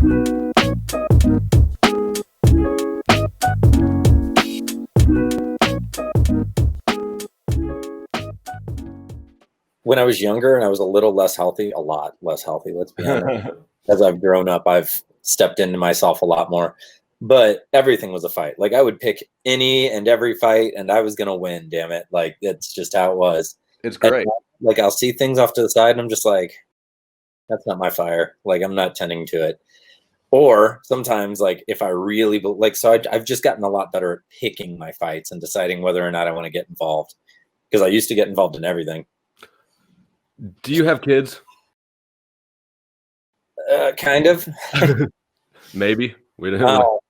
When I was younger and I was a little less healthy, a lot less healthy, let's be honest. As I've grown up, I've stepped into myself a lot more. But everything was a fight. Like I would pick any and every fight and I was going to win, damn it. Like that's just how it was. It's great. And, like I'll see things off to the side and I'm just like, that's not my fire. Like I'm not tending to it. Or sometimes like if I really like, so I've just gotten a lot better at picking my fights and deciding whether or not I want to get involved. Because I used to get involved in everything. Do you have kids? Kind of. Maybe. We don't know.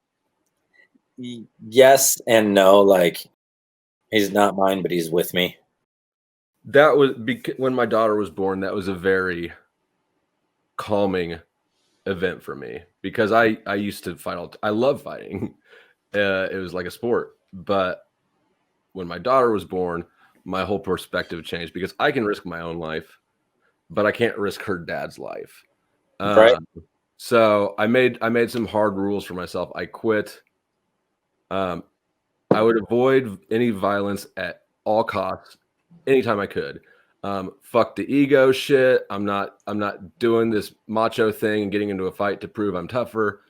Yes and no. Like he's not mine, but he's with me. That was when my daughter was born. That was a very calming event for me because I used to fight I love fighting. It was like a sport. But when my daughter was born, my whole perspective changed because I can risk my own life, but I can't risk her dad's life. Right. So I made some hard rules for myself. I quit. I would avoid any violence at all costs, anytime I could. Fuck the ego shit. I'm not doing this macho thing and getting into a fight to prove I'm tougher.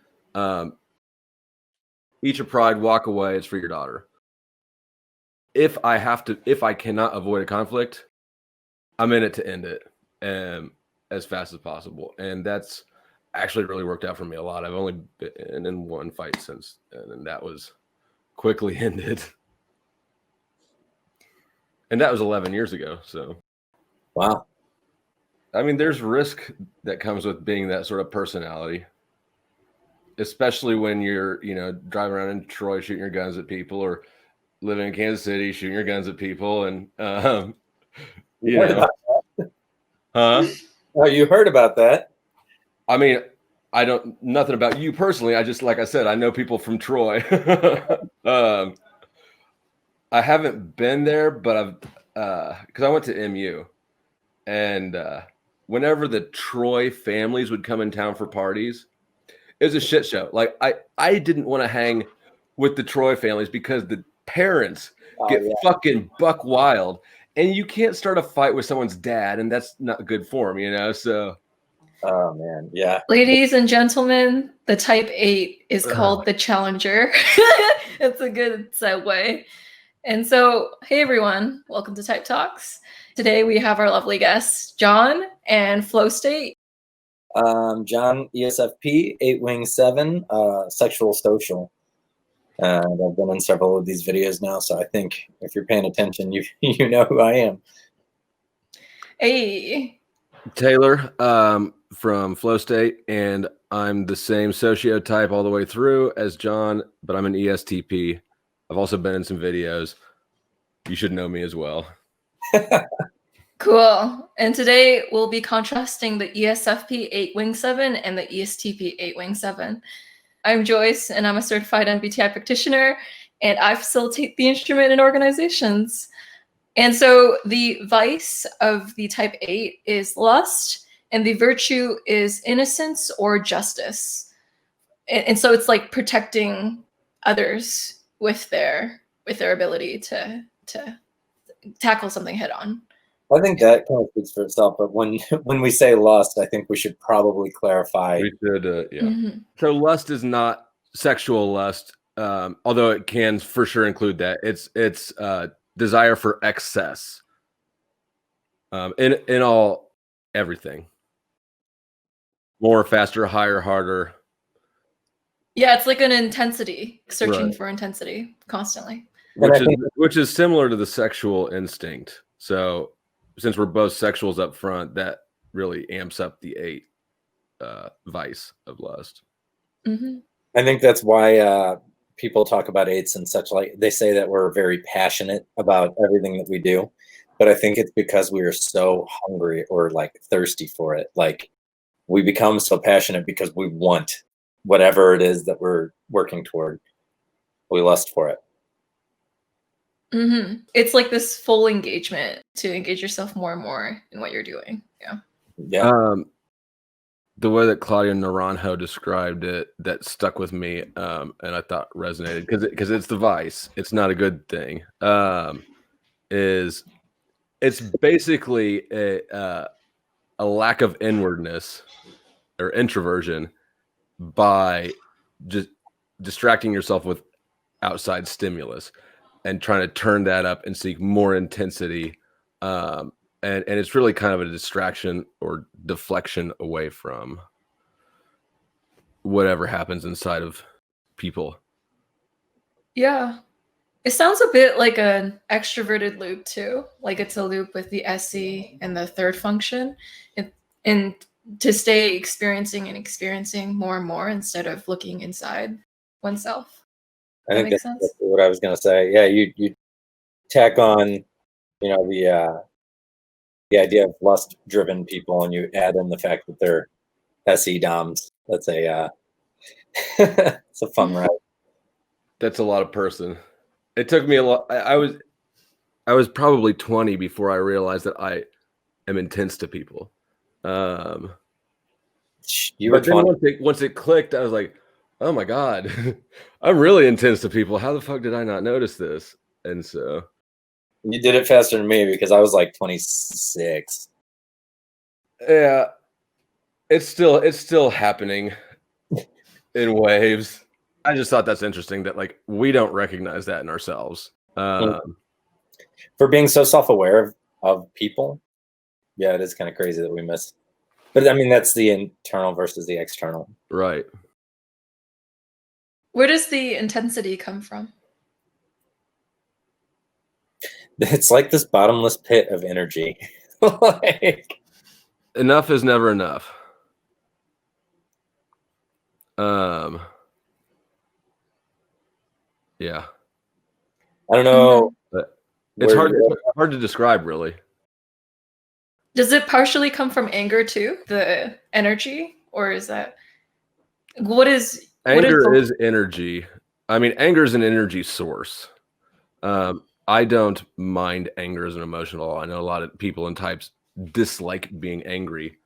Eat your pride, walk away. It's for your daughter. If I cannot avoid a conflict, I'm in it to end it as fast as possible. And that's actually really worked out for me a lot. I've only been in one fight since, and that was quickly ended. And that was 11 years ago. So, wow. I mean, there's risk that comes with being that sort of personality, especially when you're, driving around in Detroit shooting your guns at people, or living in Kansas City shooting your guns at people, and you heard about that? Huh? Oh, you heard about that? I mean, I don't nothing about you personally. I just, like I said, I know people from Troy. I haven't been there, but I've because I went to MU, and whenever the Troy families would come in town for parties, it was a shit show. Like I didn't want to hang with the Troy families because the parents get fucking buck wild, and you can't start a fight with someone's dad, and that's not good for them, So, oh man, yeah. Ladies and gentlemen, the type 8 is called the Challenger. It's a good segue. And so, hey everyone, welcome to Type Talks. Today we have our lovely guests, John and Flow State. John, ESFP 8w7, sexual social. And I've been in several of these videos now, so I think if you're paying attention, you know who I am. Hey. Taylor, from Flow State, and I'm the same sociotype all the way through as John, but I'm an ESTP. I've also been in some videos. You should know me as well. Cool. And today we'll be contrasting the ESFP 8w7 and the ESTP 8w7. I'm Joyce, and I'm a certified MBTI practitioner, and I facilitate the instrument in organizations. And so the vice of the type 8 is lust, and the virtue is innocence or justice. And so it's like protecting others with their ability to tackle something head on. I think that kind of speaks for itself. But when we say lust, I think we should probably clarify. We should, yeah. Mm-hmm. So lust is not sexual lust, although it can for sure include that. It's desire for excess. In all everything. More, faster, higher, harder. Yeah, it's like an intensity, searching Right. for intensity constantly. Which is similar to the sexual instinct. So since we're both sexuals up front, that really amps up the 8 vice of lust. Mm-hmm. I think that's why people talk about 8s and such. Like they say that we're very passionate about everything that we do, but I think it's because we are so hungry or like thirsty for it. Like we become so passionate because we want whatever it is that we're working toward. We lust for it. Mm-hmm. It's like this full engagement to engage yourself more and more in what you're doing. Yeah. Yeah. the way that Claudia Naranjo described it, that stuck with me, and I thought resonated because it's the vice. It's not a good thing. It's basically a lack of inwardness or introversion by just distracting yourself with outside stimulus and trying to turn that up and seek more intensity. And it's really kind of a distraction or deflection away from whatever happens inside of people. Yeah. It sounds a bit like an extroverted loop too. Like it's a loop with the SE and the third function. And to stay experiencing more and more instead of looking inside oneself. I think makes that's sense. what I was going to say. Yeah, you tack on, the idea of lust-driven people, and you add in the fact that they're SE doms. That's it's a fun ride. That's a lot of person. It took me a lot. I was probably 20 before I realized that I am intense to people. You were But then 20. once it clicked, I was like, oh my God, I'm really intense to people. How the fuck did I not notice this? And so You did it faster than me because I was like 26. yeah, it's still happening in waves. I just thought that's interesting that like we don't recognize that in ourselves. For being so self-aware of people, yeah, it is kind of crazy that we miss. But I mean, that's the internal versus the external. Right. Where does the intensity come from? It's like this bottomless pit of energy. Like, enough is never enough. Yeah. I don't know. It's hard to describe, really. Does it partially come from anger too, the energy, or is that anger is energy? I mean, anger is an energy source. I don't mind anger as an emotion at all. I know a lot of people and types dislike being angry.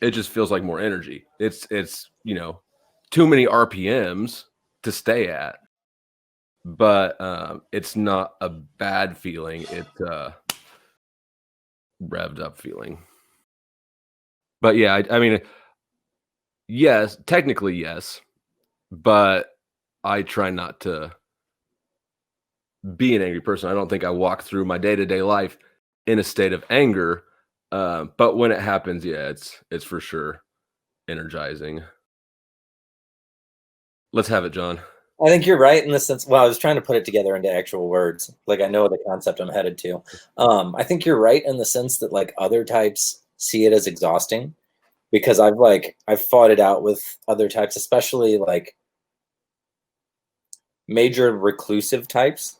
It just feels like more energy. It's too many RPMs to stay at, but it's not a bad feeling. It's a revved up feeling. But yeah, I mean, yes, technically yes, but I try not to be an angry person. I don't think I walk through my day-to-day life in a state of anger. But when it happens, yeah, it's for sure energizing. Let's have it, John. I think you're right in the sense. Well, I was trying to put it together into actual words. Like I know the concept I'm headed to. I think you're right in the sense that like other types see it as exhausting, because I've fought it out with other types, especially like major reclusive types.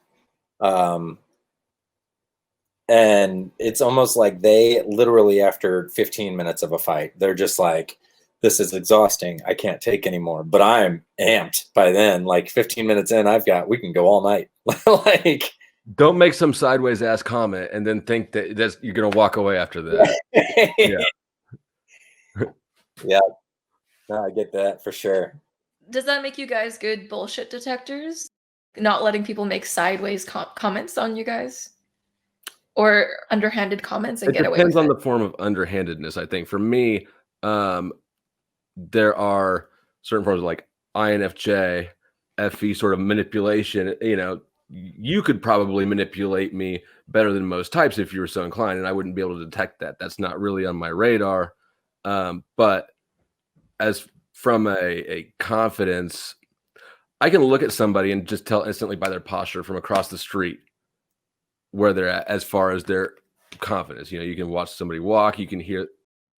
And it's almost like they literally, after 15 minutes of a fight, they're just like, this is exhausting. I can't take anymore. But I'm amped by then. Like 15 minutes in, we can go all night. Like, don't make some sideways ass comment and then think that you're gonna walk away after that. Yeah. No, I get that for sure. Does that make you guys good bullshit detectors? Not letting people make sideways comments on you guys? Or underhanded comments and get away with it? It depends on the form of underhandedness, I think. For me, there are certain forms of like INFJ, FE sort of manipulation. You could probably manipulate me better than most types if you were so inclined, and I wouldn't be able to detect that. That's not really on my radar. But as from a confidence, I can look at somebody and just tell instantly by their posture from across the street where they're at as far as their confidence. You can watch somebody walk, you can hear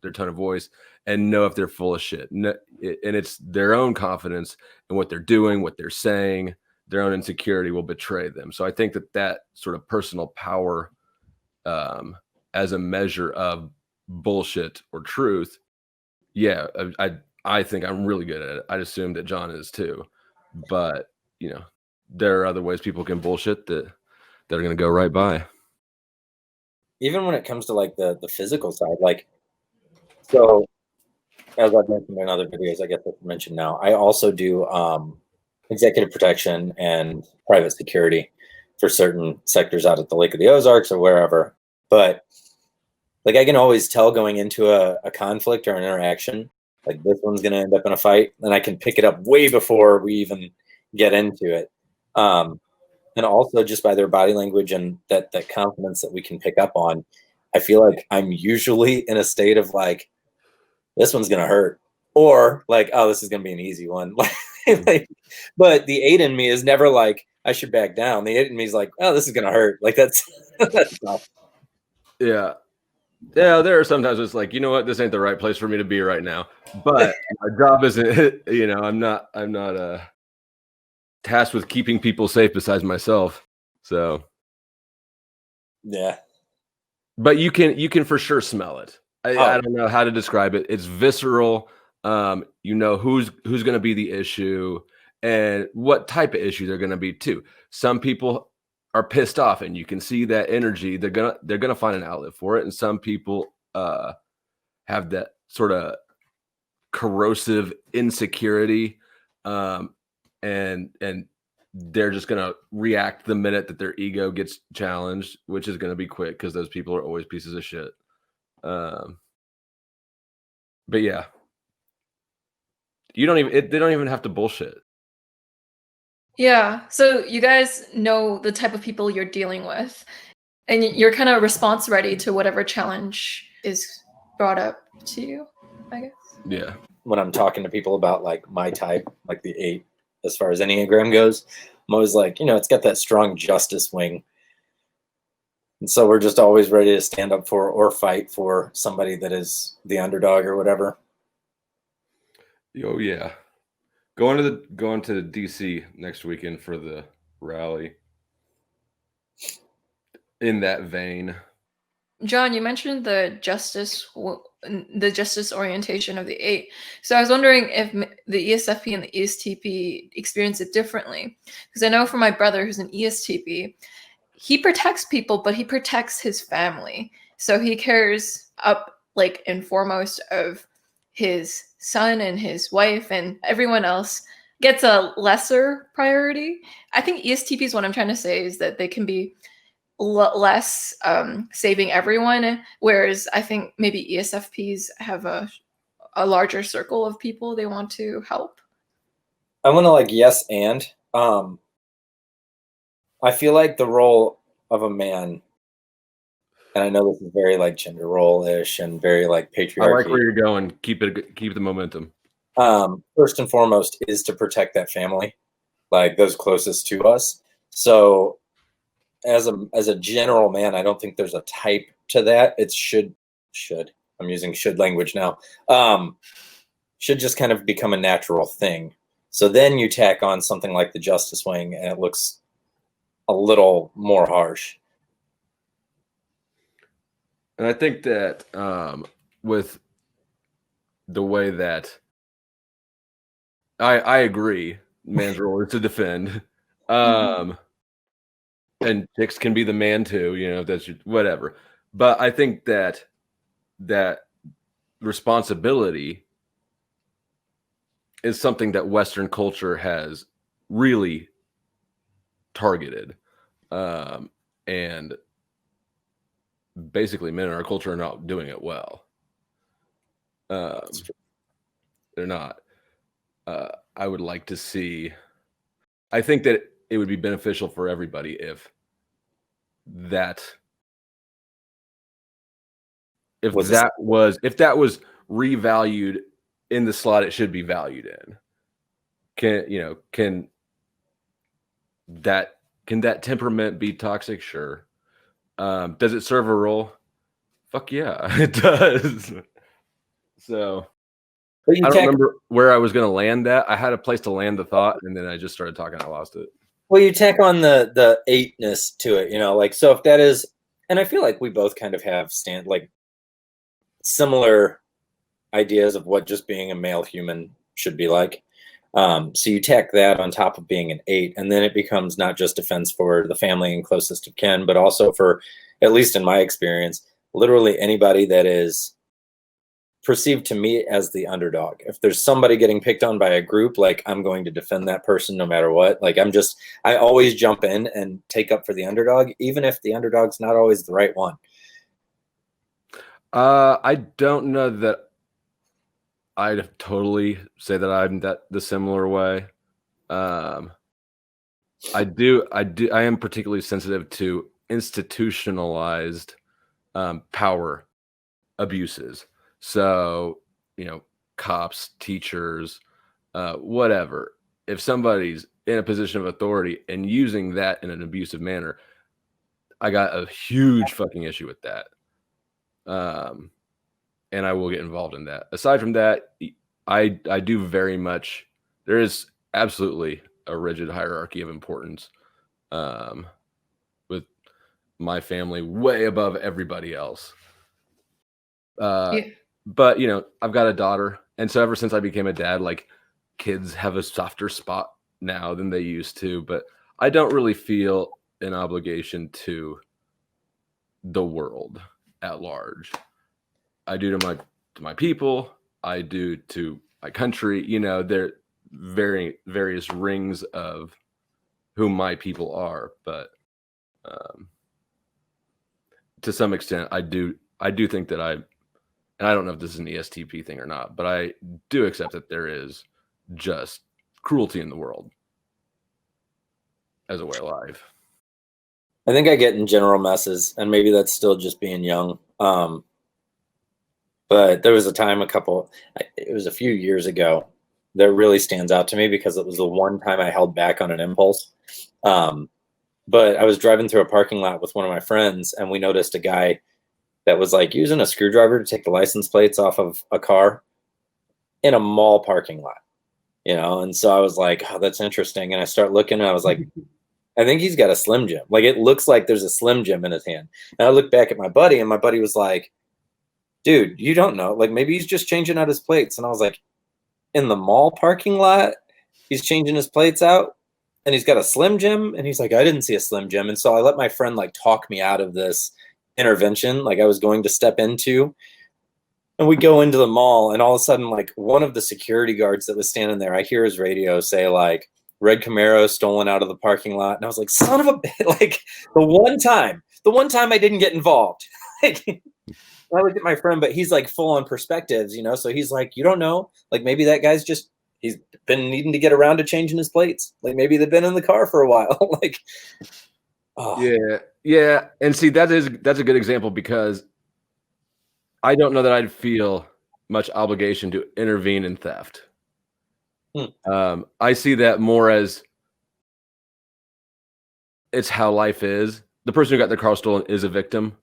their tone of voice and know if they're full of shit. And it's their own confidence in what they're doing, what they're saying, their own insecurity will betray them. So I think that sort of personal power as a measure of bullshit or truth. Yeah, I think I'm really good at it. I'd assume that John is too. But, there are other ways people can bullshit that are going to go right by. Even when it comes to like the physical side, like, so as I've mentioned in other videos, I get to mention now, I also do executive protection and private security for certain sectors out at the Lake of the Ozarks or wherever. But like I can always tell going into a conflict or an interaction, like this one's going to end up in a fight, and I can pick it up way before we even get into it. And also just by their body language and that confidence that we can pick up on, I feel like I'm usually in a state of like, this one's going to hurt, or like, oh, this is going to be an easy one. Like, but the 8 in me is never like, I should back down. The 8 in me is like, oh, this is going to hurt. Like that's tough. Yeah. Yeah, there are sometimes it's like, you know what, this ain't the right place for me to be right now. But my job isn't, I'm not tasked with keeping people safe besides myself. So yeah. But you can for sure smell it. I don't know how to describe it. It's visceral. Who's gonna be the issue and what type of issue they're gonna be too. Some people are pissed off and you can see that energy. They're gonna find an outlet for it. And some people have that sort of corrosive insecurity, and they're just gonna react the minute that their ego gets challenged, which is gonna be quick because those people are always pieces of shit. But yeah, they don't even have to bullshit. Yeah. So you guys know the type of people you're dealing with, and you're kind of response ready to whatever challenge is brought up to you, I guess. Yeah. When I'm talking to people about like my type, like the 8, as far as Enneagram goes, I'm always like, it's got that strong justice wing. And so we're just always ready to stand up for or fight for somebody that is the underdog or whatever. Oh yeah. Going to DC next weekend for the rally. In that vein. John, you mentioned the justice orientation of the 8. So I was wondering if the ESFP and the ESTP experience it differently. Because I know for my brother who's an ESTP, he protects people, but he protects his family. So he cares up like and foremost of his son and his wife, and everyone else gets a lesser priority. I think ESTPs, what I'm trying to say is that they can be less saving everyone, whereas I think maybe ESFPs have a larger circle of people they want to help. I want to like yes and I feel like the role of a man, and I know this is very like gender role-ish and very like patriarchy. I like where you're going. Keep the momentum. First and foremost is to protect that family, like those closest to us. So as a general man, I don't think there's a type to that. It should I'm using should language now. Should just kind of become a natural thing. So then you tack on something like the justice wing and it looks a little more harsh. And I think that with the way that I agree, man's role is to defend. And chicks can be the man too, if that's whatever. But I think that responsibility is something that Western culture has really targeted. And basically men in our culture are not doing it well. They're not. I would like to see, I think that it would be beneficial for everybody if that was revalued in the slot it should be valued in. Can that temperament be toxic? Sure. Does it serve a role? Fuck yeah, it does. So I don't remember where I was going to land that. I had a place to land the thought, and then I just started talking. I lost it. Well, you tack on the 8-ness to it, like, so if that is, and I feel like we both kind of have similar ideas of what just being a male human should be like. So you tack that on top of being an 8, and then it becomes not just defense for the family and closest of kin, but also for, at least in my experience, literally anybody that is perceived to me as the underdog. If there's somebody getting picked on by a group, like I'm going to defend that person no matter what. Like I always jump in and take up for the underdog, even if the underdog's not always the right one. I don't know that I'd totally say that I'm the similar way. I am particularly sensitive to institutionalized power abuses. So, cops, teachers, whatever. If somebody's in a position of authority and using that in an abusive manner, I got a huge fucking issue with that. And I will get involved in that. Aside from that, I do very much, there is absolutely a rigid hierarchy of importance with my family way above everybody else. But I've got a daughter, and so ever since I became a dad, like, kids have a softer spot now than they used to, but I don't really feel an obligation to the world at large. I do to my people, I do to my country. There various rings of who my people are, but to some extent, I do think that and I don't know if this is an ESTP thing or not, but I do accept that there is just cruelty in the world as a way of life. I think I get in general messes, and maybe that's still just being young. But there was a time it was a few years ago that really stands out to me because it was the one time I held back on an impulse. But I was driving through a parking lot with one of my friends, and we noticed a guy that was like using a screwdriver to take the license plates off of a car in a mall parking lot, And so I was like, oh, that's interesting. And I start looking, and I was like, I think he's got a Slim Jim. Like, it looks like there's a Slim Jim in his hand. And I looked back at my buddy, and my buddy was like, dude, you don't know. Like, maybe he's just changing out his plates. And I was like, in the mall parking lot, he's changing his plates out, and he's got a Slim Jim? And he's like, I didn't see a Slim Jim. And so I let my friend, like, talk me out of this intervention, like I was going to step into. And we go into the mall, and all of a sudden, like, one of the security guards that was standing there, I hear his radio say, like, red Camaro stolen out of the parking lot. And I was like, son of a bitch. Like, the one time I didn't get involved. Like, I looked at my friend, but he's like full on perspectives, so he's like, you don't know, like, maybe that guy's he's been needing to get around to changing his plates. Like, maybe they've been in the car for a while. Like, oh. Yeah. And see, that's a good example, because I don't know that I'd feel much obligation to intervene in theft. I see that more as it's how life is. The person who got their car stolen is a victim,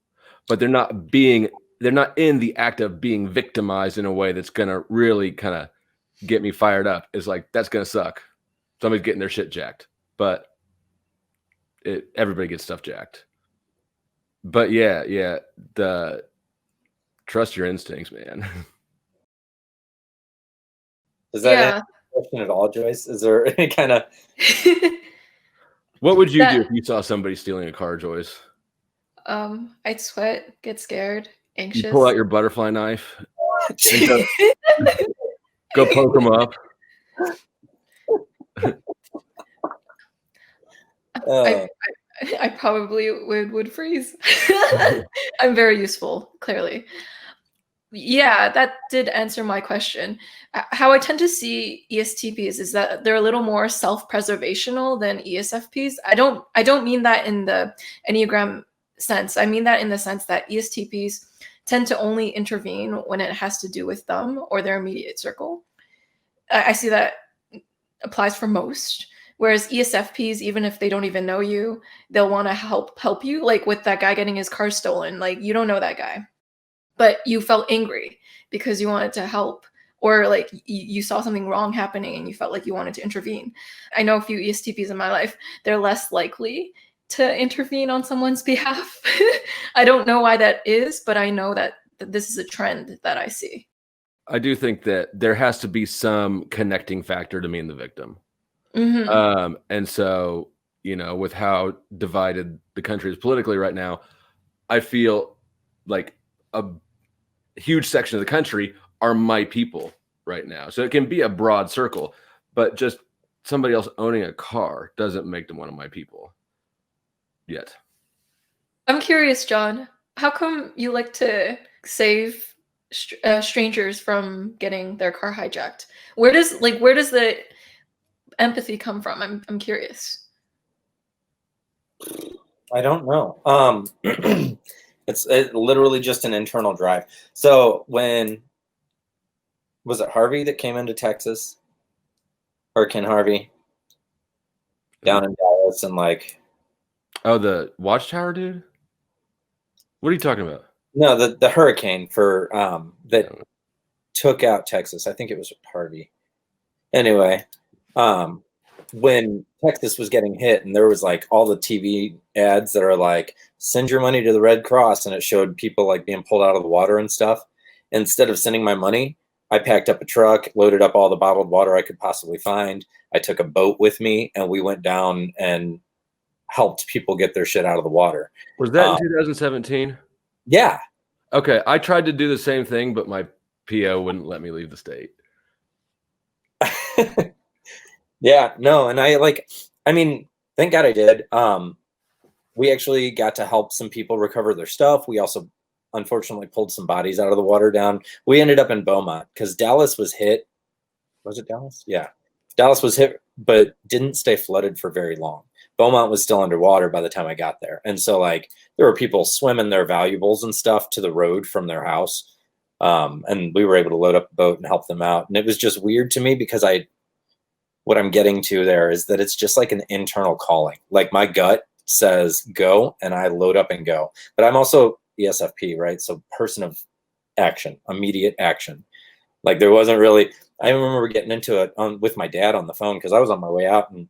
but they're not in the act of being victimized in a way that's going to really kind of get me fired up. It's like, that's going to suck. Somebody's getting their shit jacked, but everybody gets stuff jacked. But yeah, the trust your instincts, man. Does that answer the question at all, Joyce? Is there any kind of... What would you do if you saw somebody stealing a car, Joyce? I'd sweat, get scared, anxious. You pull out your butterfly knife. Go poke them up. I probably would freeze. I'm very useful, clearly. Yeah, that did answer my question. How I tend to see ESTPs is that they're a little more self-preservational than ESFPs. I don't mean that in the Enneagram sense. I mean that in the sense that ESTPs tend to only intervene when it has to do with them or their immediate circle. I see that applies for most. Whereas ESFPs, even if they don't even know you, they'll want to help you. Like with that guy getting his car stolen, like you don't know that guy, but you felt angry because you wanted to help, or like you saw something wrong happening and you felt like you wanted to intervene. I know a few ESTPs in my life, they're less likely to intervene on someone's behalf. I don't know why that is, but I know that this is a trend that I see. I do think that there has to be some connecting factor to me and the victim. Mm-hmm. And so, with how divided the country is politically right now, I feel like a huge section of the country are my people right now. So it can be a broad circle, but just somebody else owning a car doesn't make them one of my people yet. I'm curious, John, how come you like to save strangers from getting their car hijacked? Where does the empathy come from? I'm curious. I don't know. It's literally just an internal drive. So when was it Harvey that came into Texas? Hurricane Harvey down in Dallas, and like, oh, the Watchtower dude? What are you talking about? No, the hurricane for that took out Texas. I think it was Harvey. Anyway, when Texas was getting hit, and there was like all the TV ads that are like, send your money to the Red Cross, and it showed people like being pulled out of the water and stuff. Instead of sending my money, I packed up a truck, loaded up all the bottled water I could possibly find. I took a boat with me, and we went down and helped people get their shit out of the water. Was that in 2017? Yeah. Okay, I tried to do the same thing, but my PO wouldn't let me leave the state. Yeah, no, and I mean, thank God I did. We actually got to help some people recover their stuff. We also unfortunately pulled some bodies out of the water down. We ended up in Beaumont because Dallas was hit. Was it Dallas? Yeah. Dallas was hit, but didn't stay flooded for very long. Beaumont was still underwater by the time I got there. And so like there were people swimming their valuables and stuff to the road from their house. And we were able to load up a boat and help them out. And it was just weird to me because what I'm getting to there is that it's just like an internal calling. Like my gut says go, and I load up and go. But I'm also ESFP, right? So person of action, immediate action. Like there wasn't really, I remember getting into it with my dad on the phone because I was on my way out, and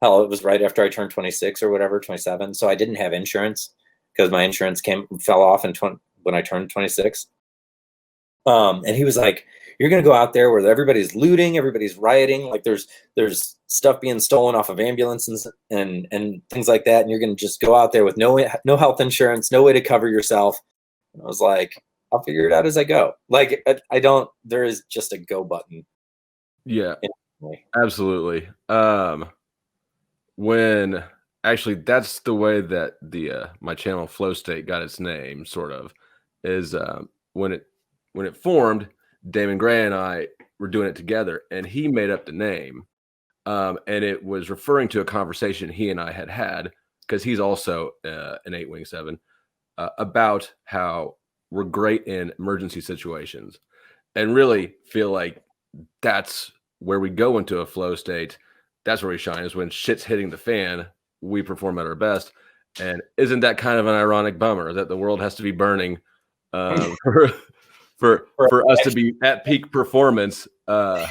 hell, it was right after I turned 26 or whatever, 27. So I didn't have insurance because my insurance fell off when I turned 26. And he was like, you're going to go out there where everybody's looting, everybody's rioting. Like there's stuff being stolen off of ambulances and things like that. And you're going to just go out there with no health insurance, no way to cover yourself. And I was like, I'll figure it out as I go. Like there is just a go button. Yeah, absolutely. When actually that's the way that my channel Flow State got its name, sort of, is when it formed, Damon Gray and I were doing it together, and he made up the name, and it was referring to a conversation he and I had because he's also an 8w7 about how we're great in emergency situations, and really feel like that's where we go into a flow state. That's where we shine, is when shit's hitting the fan, we perform at our best. And isn't that kind of an ironic bummer that the world has to be burning for us to be at peak performance? But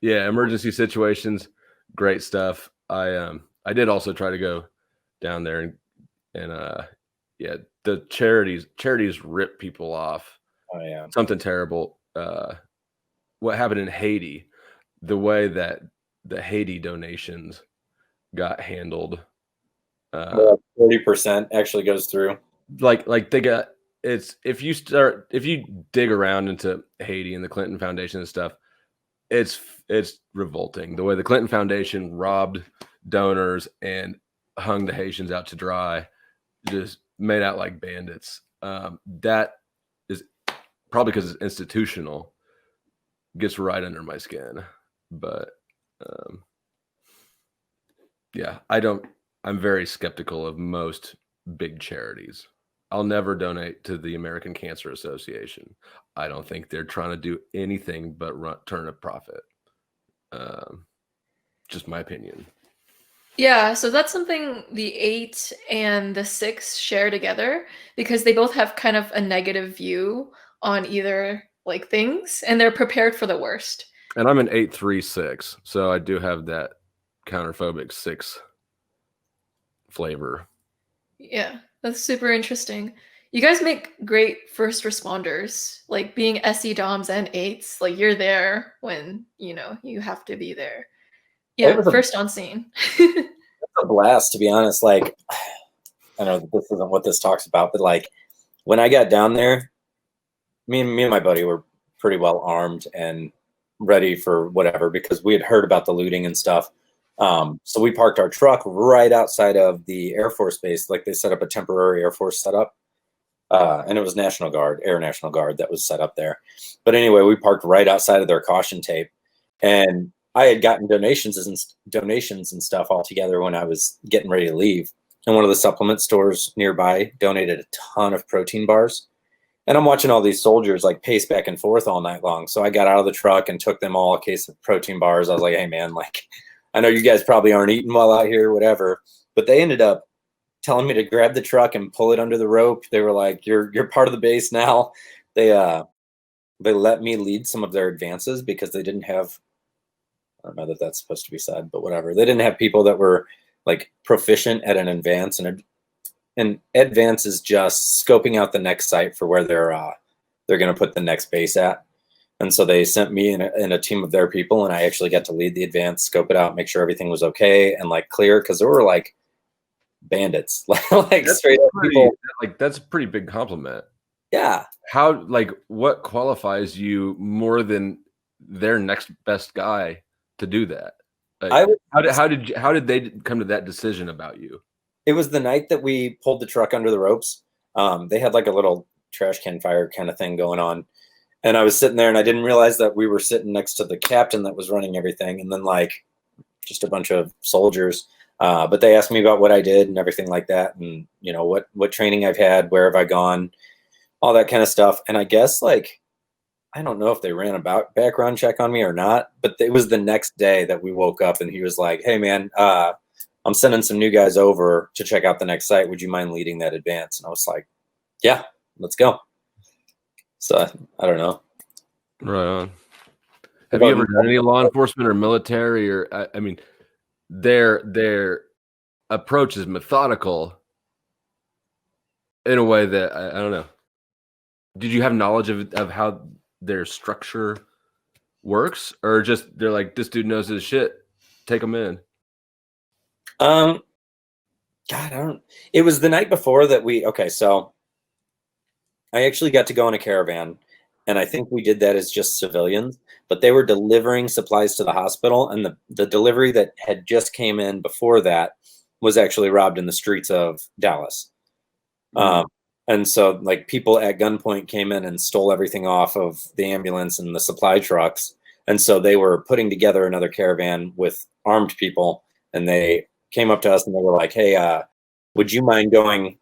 yeah, emergency situations, great stuff. I did also try to go down there and yeah, the charities rip people off. Oh yeah, something terrible. What happened in Haiti, the way that the Haiti donations got handled. 30% actually goes through. Like they got, if you dig around into Haiti and the Clinton Foundation and stuff, it's revolting the way the Clinton Foundation robbed donors and hung the Haitians out to dry, just made out like bandits. That is probably because it's institutional, gets right under my skin. But yeah, I'm very skeptical of most big charities. I'll never donate to the American Cancer Association. I don't think they're trying to do anything but turn a profit. Just my opinion. Yeah, so that's something the 8 and the 6 share together, because they both have kind of a negative view on either like things, and they're prepared for the worst. And I'm an 8-3-6, so I do have that counterphobic 6 flavor. Yeah, that's super interesting. You guys make great first responders, like being SE DOMs and 8s. Like you're there when you have to be there. Yeah, first on scene. It's a blast, to be honest. Like, I know this isn't what this talks about, but like when I got down there, me and my buddy were pretty well armed and ready for whatever because we had heard about the looting and stuff. So we parked our truck right outside of the Air Force base. Like they set up a temporary Air Force setup. And it was National Guard, Air National Guard that was set up there. But anyway, we parked right outside of their caution tape. And I had gotten donations and stuff all together when I was getting ready to leave. And one of the supplement stores nearby donated a ton of protein bars. And I'm watching all these soldiers like pace back and forth all night long. So I got out of the truck and took them all a case of protein bars. I was like, hey man, like, I know you guys probably aren't eating well out here, whatever. But they ended up telling me to grab the truck and pull it under the rope. They were like, you're part of the base now. They let me lead some of their advances because they didn't have, I don't know that that's supposed to be said, but whatever. They didn't have people that were like proficient at an advance, and advance is just scoping out the next site for where they're going to put the next base at. And so they sent me in a team of their people, and I actually got to lead the advance, scope it out, make sure everything was okay and like clear, because there were like bandits, like straight up people. Like that's a pretty big compliment. Yeah. How, like, what qualifies you more than their next best guy to do that? Like, how did they come to that decision about you? It was the night that we pulled the truck under the ropes. They had like a little trash can fire kind of thing going on. And I was sitting there and I didn't realize that we were sitting next to the captain that was running everything. And then like just a bunch of soldiers. But they asked me about what I did and everything like that. And you know, what training I've had, where have I gone, all that kind of stuff. And I guess like, I don't know if they ran a background check on me or not, but it was the next day that we woke up and he was like, hey man, I'm sending some new guys over to check out the next site. Would you mind leading that advance? And I was like, yeah, let's go. So I don't know. Right on. Have you ever done any law enforcement or military, or I mean, their approach is methodical in a way that I don't know. Did you have knowledge of how their structure works, or just they're like, this dude knows his shit, take him in? God, it was the night before that so I actually got to go in a caravan, and I think we did that as just civilians, but they were delivering supplies to the hospital, and the delivery that had just came in before that was actually robbed in the streets of Dallas. And so like people at gunpoint came in and stole everything off of the ambulance and the supply trucks. And so they were putting together another caravan with armed people, and they came up to us and they were like, hey, would you mind going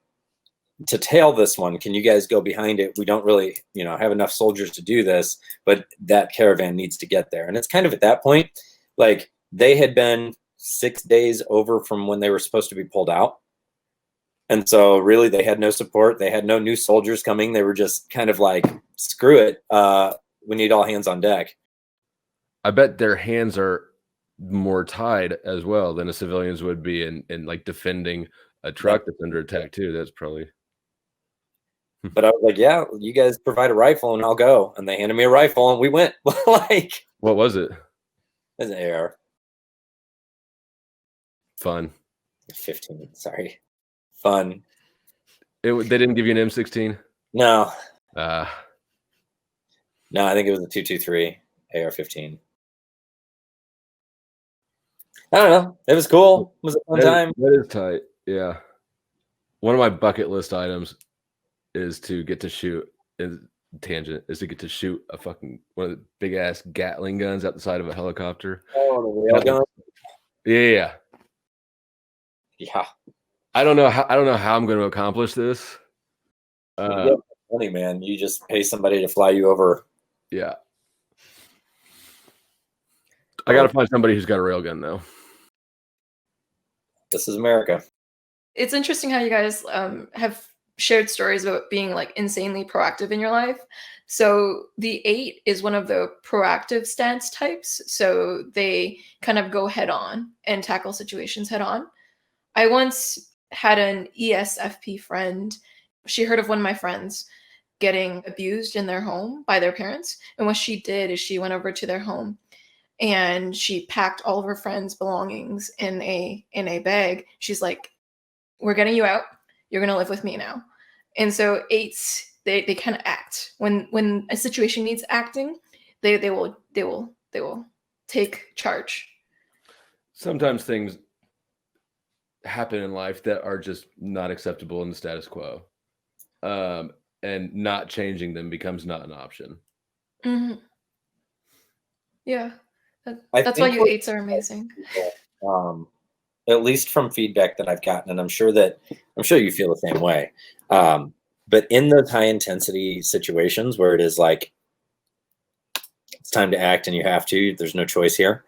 to tail this one? Can you guys go behind it? We don't really, have enough soldiers to do this, but that caravan needs to get there. And it's kind of at that point, like they had been 6 days over from when they were supposed to be pulled out. And so really they had no support. They had no new soldiers coming. They were just kind of like, screw it. We need all hands on deck. I bet their hands are more tied as well than a civilian's would be in like defending a truck that's under attack too. That's probably. But I was like, yeah, you guys provide a rifle and I'll go. And they handed me a rifle and we went. Like, what was it? It was an AR. Fun. 15, sorry. Fun. They didn't give you an M16? No. No, I think it was a 223 AR-15. I don't know. It was cool. It was a fun time. That is tight. Yeah. One of my bucket list items is to get to shoot. Tangent is to get to shoot one of the big ass Gatling guns out the side of a helicopter. Oh, the real gun. Yeah. Yeah. I don't know how I'm going to accomplish this. Funny, man. You just pay somebody to fly you over. Yeah. I got to find somebody who's got a railgun though. This is America. It's interesting how you guys have shared stories about being like insanely proactive in your life. So the 8 is one of the proactive stance types. So they kind of go head on and tackle situations head on. I once had an ESFP friend. She heard of one of my friends getting abused in their home by their parents. And what she did is she went over to their home and she packed all of her friends' belongings in a bag. She's like, we're getting you out. You're going to live with me now. And so 8s they kind of act when a situation needs acting. They will take charge. Sometimes things happen in life that are just not acceptable in the status quo, and not changing them becomes not an option. Mm-hmm. Yeah, that's why you eights are amazing. At least from feedback that I've gotten, and I'm sure you feel the same way. But in those high intensity situations where it is like it's time to act and you have to, there's no choice here.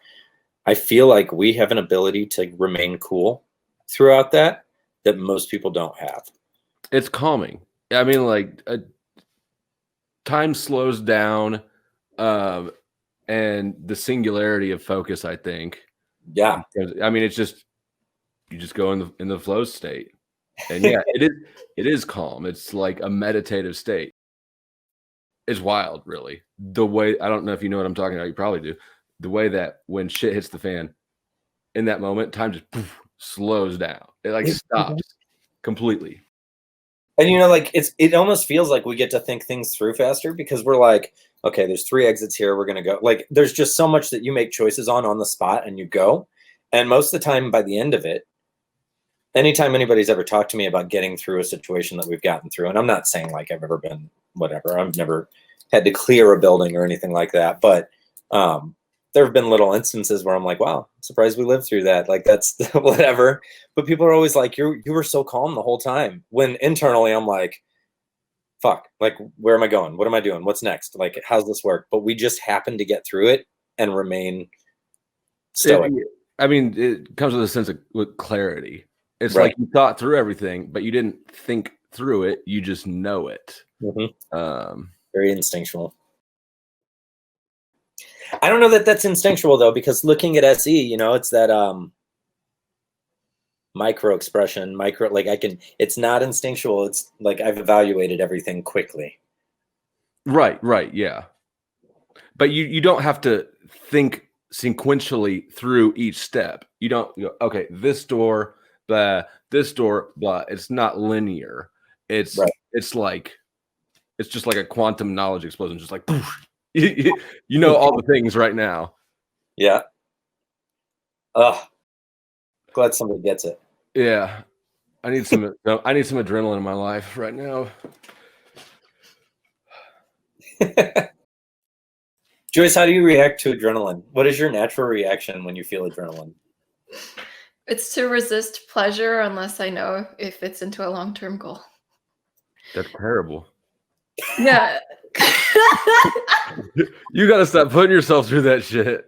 I feel like we have an ability to remain cool throughout that most people don't have. It's calming. I mean, like time slows down, and the singularity of focus, I think. Yeah. I mean, it's just, you just go in the flow state. And yeah, it is calm. It's like a meditative state. It's wild, really. The way, I don't know if you know what I'm talking about, you probably do. The way that when shit hits the fan, in that moment, time just slows down. It like stops completely. And you know, like it almost feels like we get to think things through faster because we're like, okay, there's 3 exits here, we're gonna go. Like there's just so much that you make choices on the spot and you go. And most of the time by the end of it, anytime anybody's ever talked to me about getting through a situation that we've gotten through, and I'm not saying like I've ever been whatever, I've never had to clear a building or anything like that, but there have been little instances where I'm like, wow, I'm surprised we lived through that. Like that's whatever. But people are always like, you were so calm the whole time. When internally I'm like, fuck, like where am I going? What am I doing? What's next? Like, how's this work? But we just happen to get through it and remain stoic. I mean, it comes with a sense of clarity. It's right. Like you thought through everything, but you didn't think through it. You just know it. Mm-hmm. Very instinctual. I don't know that that's instinctual though, because looking at SE, you know, it's that micro expression, like it's not instinctual. It's like I've evaluated everything quickly. Right, yeah. But you don't have to think sequentially through each step. You don't go, okay, this door, blah. It's not linear. It's right. It's just like a quantum knowledge explosion, just like poof. You know all the things right now. Yeah. Glad somebody gets it. Yeah. I need some adrenaline in my life right now. Joyce, how do you react to adrenaline? What is your natural reaction when you feel adrenaline? It's to resist pleasure unless I know if it's into a long-term goal. That's terrible. Yeah. You got to stop putting yourself through that shit.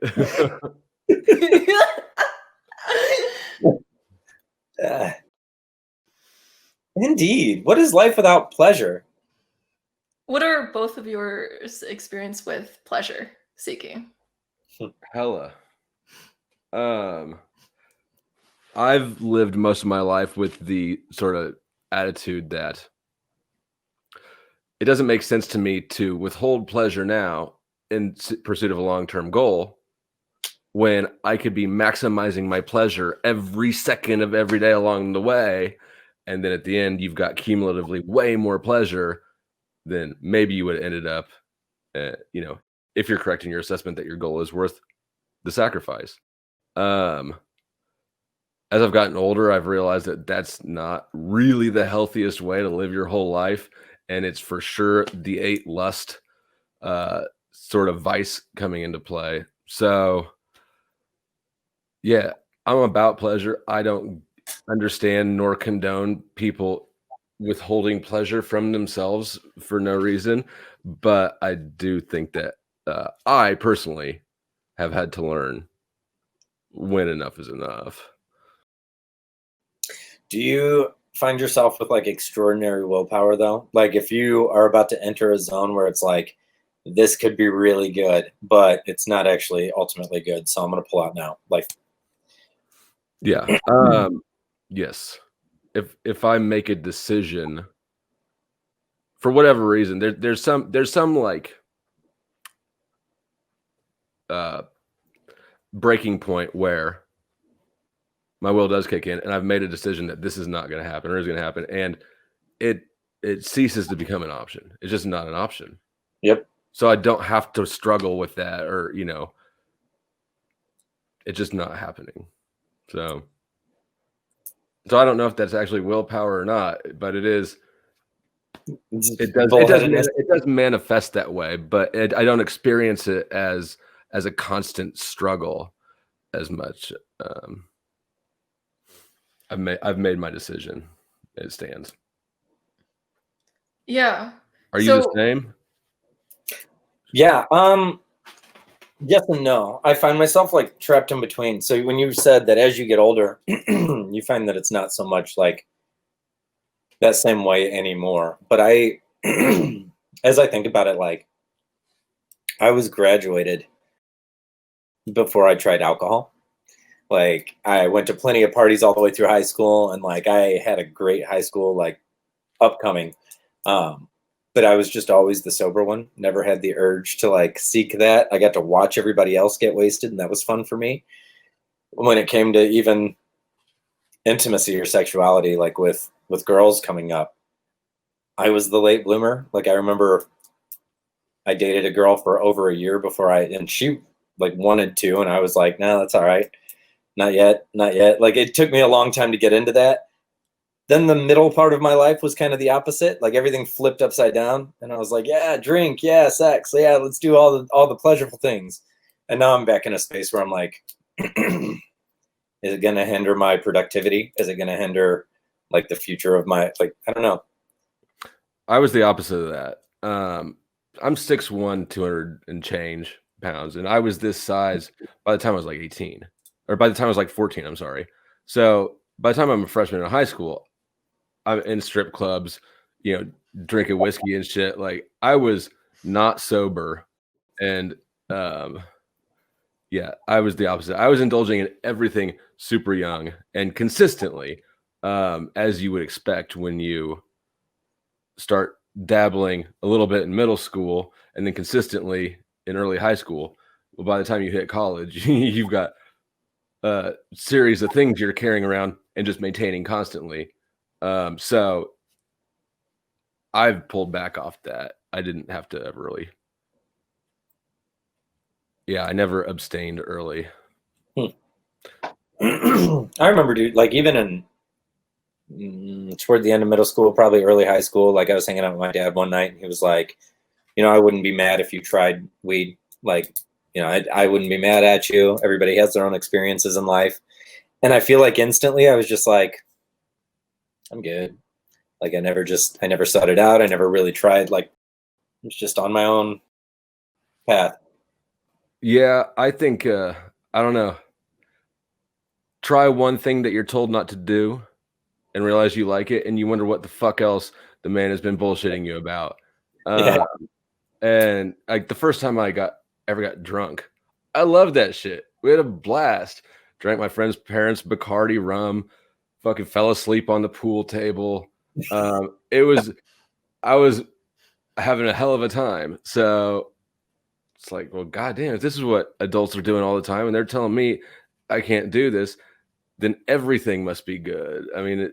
Indeed. What is life without pleasure? What are both of your experience with pleasure seeking? Hella. I've lived most of my life with the sort of attitude that it doesn't make sense to me to withhold pleasure now in pursuit of a long-term goal when I could be maximizing my pleasure every second of every day along the way. And then at the end, you've got cumulatively way more pleasure than maybe you would have ended up, you know, if you're correct in your assessment that your goal is worth the sacrifice. As I've gotten older, I've realized that that's not really the healthiest way to live your whole life. And it's for sure the 8 lust sort of vice coming into play. So, yeah, I'm about pleasure. I don't understand nor condone people withholding pleasure from themselves for no reason. But I do think that I personally have had to learn when enough is enough. Do you find yourself with like extraordinary willpower though? Like if you are about to enter a zone where it's like, this could be really good, but it's not actually ultimately good. So I'm going to pull out now. Like, yeah. Yes. If I make a decision for whatever reason, there's some like breaking point where my will does kick in and I've made a decision that this is not going to happen or is going to happen. And it ceases to become an option. It's just not an option. Yep. So I don't have to struggle with that, or, you know, it's just not happening. So I don't know if that's actually willpower or not, but it is. It does manifest that way, but I don't experience it as a constant struggle as much. I've made my decision. It stands. Yeah. Are you the same? Yeah. Yes and no. I find myself like trapped in between. So when you said that as you get older, you find that it's not so much like that same way anymore. But as I think about it, like I was graduated before I tried alcohol. Like I went to plenty of parties all the way through high school, and like I had a great high school like upcoming. But I was just always the sober one. Never had the urge to like seek that. I got to watch everybody else get wasted, and that was fun for me. When it came to even intimacy or sexuality, like with girls coming up, I was the late bloomer. Like I remember I dated a girl for over a year before and she like wanted to, and I was like, no, that's all right. Not yet. Like it took me a long time to get into that. Then the middle part of my life was kind of the opposite. Like everything flipped upside down, and I was like, yeah, drink, yeah, sex, yeah, let's do all the pleasurable things. And now I'm back in a space where I'm like, is it going to hinder my productivity? Is it going to hinder like the future of my, like, I don't know. I was the opposite of that. I'm 6'1", 200 and change pounds, and I was this size by the time I was like 18, or by the time I was like 14. I'm sorry. So by the time I'm a freshman in high school, I'm in strip clubs, you know, drinking whiskey and shit. Like I was not sober, and yeah, I was the opposite. I was indulging in everything super young and consistently, as you would expect when you start dabbling a little bit in middle school and then consistently in early high school. Well, by the time you hit college, you've got a series of things you're carrying around and just maintaining constantly. So I've pulled back off that. I didn't have to ever really. Yeah, I never abstained early. I remember, dude, like even in toward the end of middle school, probably early high school, like I was hanging out with my dad one night, and he was like, you know, I wouldn't be mad if you tried weed. Like, you know, I wouldn't be mad at you. Everybody has their own experiences in life. And I feel like instantly I was just like, I'm good. Like I never sought it out. I never really tried. Like it's just on my own path. Yeah, I think I don't know. Try one thing that you're told not to do and realize you like it, and you wonder what the fuck else the man has been bullshitting you about. Yeah. And like the first time I ever got drunk, I loved that shit. We had a blast. Drank my friend's parents' Bacardi rum, fucking fell asleep on the pool table. I was having a hell of a time. So it's like, well, goddamn, if this is what adults are doing all the time and they're telling me I can't do this, then everything must be good. I mean,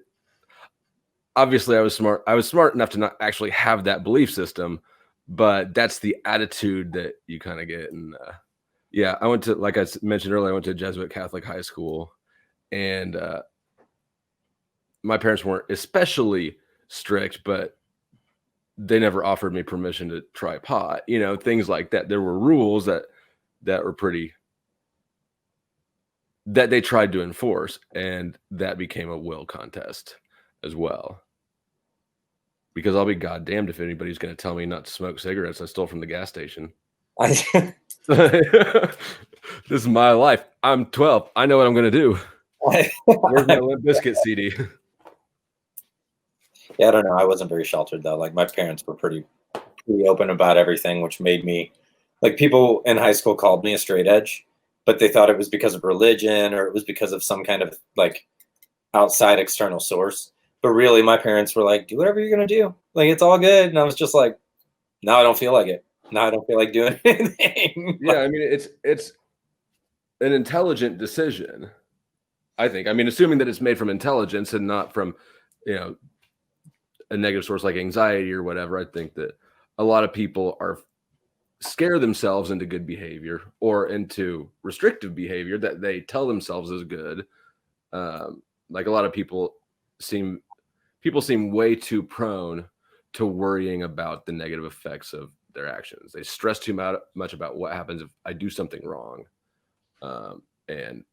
obviously I was smart. I was smart enough to not actually have that belief system, but that's the attitude that you kind of get. And yeah, I went to, like I mentioned earlier, I went to a Jesuit Catholic high school, and my parents weren't especially strict, but they never offered me permission to try pot, you know, things like that. There were rules that were pretty, that they tried to enforce, and that became a will contest as well. Because I'll be goddamned if anybody's going to tell me not to smoke cigarettes I stole from the gas station. This is my life. I'm 12. I know what I'm going to do. Where's my Limp Bizkit CD? Yeah, I don't know. I wasn't very sheltered though. Like my parents were pretty open about everything, which made me, like, people in high school called me a straight edge, but they thought it was because of religion or it was because of some kind of like outside external source. But really, my parents were like, do whatever you're going to do. Like, it's all good. And I was just like, no, I don't feel like it. No, I don't feel like doing anything. Yeah, I mean, it's an intelligent decision, I think. I mean, assuming that it's made from intelligence and not from, you know, a negative source like anxiety or whatever, I think that a lot of people scare themselves into good behavior or into restrictive behavior that they tell themselves is good. Like a lot of people seem way too prone to worrying about the negative effects of their actions. They stress too much about what happens if I do something wrong. And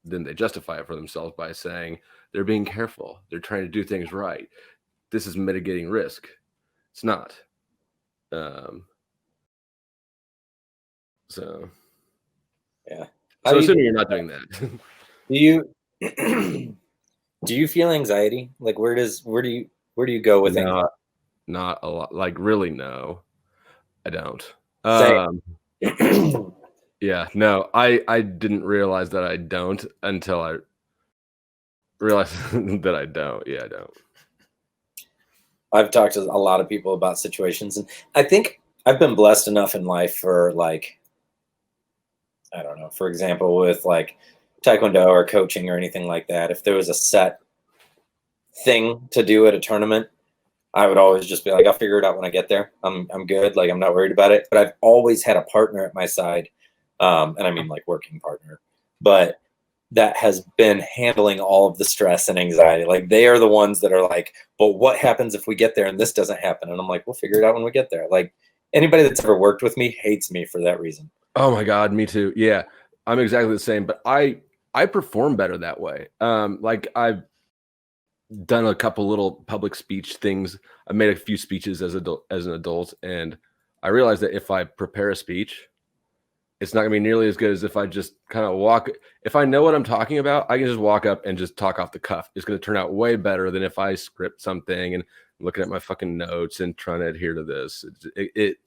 then they justify it for themselves by saying they're being careful. They're trying to do things right. This is mitigating risk. It's not. So yeah. So assuming you're not doing that. Do you do you feel anxiety? Like where do you go with anxiety? Not a lot. Like really, no, I don't. Yeah, no, I didn't realize that I don't until I realized that I don't. Yeah, I don't. I've talked to a lot of people about situations, and I think I've been blessed enough in life for like, I don't know, for example, with like Taekwondo or coaching or anything like that. If there was a set thing to do at a tournament, I would always just be like, I'll figure it out when I get there. I'm good. Like, I'm not worried about it. But I've always had a partner at my side. And I mean like working partner, but that has been handling all of the stress and anxiety. Like they are the ones that are like, but what happens if we get there and this doesn't happen? And I'm like, we'll figure it out when we get there. Like anybody that's ever worked with me hates me for that reason. Oh my God, me too. Yeah, I'm exactly the same, but I perform better that way. Like I've done a couple little public speech things. I made a few speeches as an adult, and I realized that if I prepare a speech, it's not gonna be nearly as good as if I just kind of walk. If I know what I'm talking about, I can just walk up and just talk off the cuff. It's gonna turn out way better than if I script something and looking at my fucking notes and trying to adhere to this. It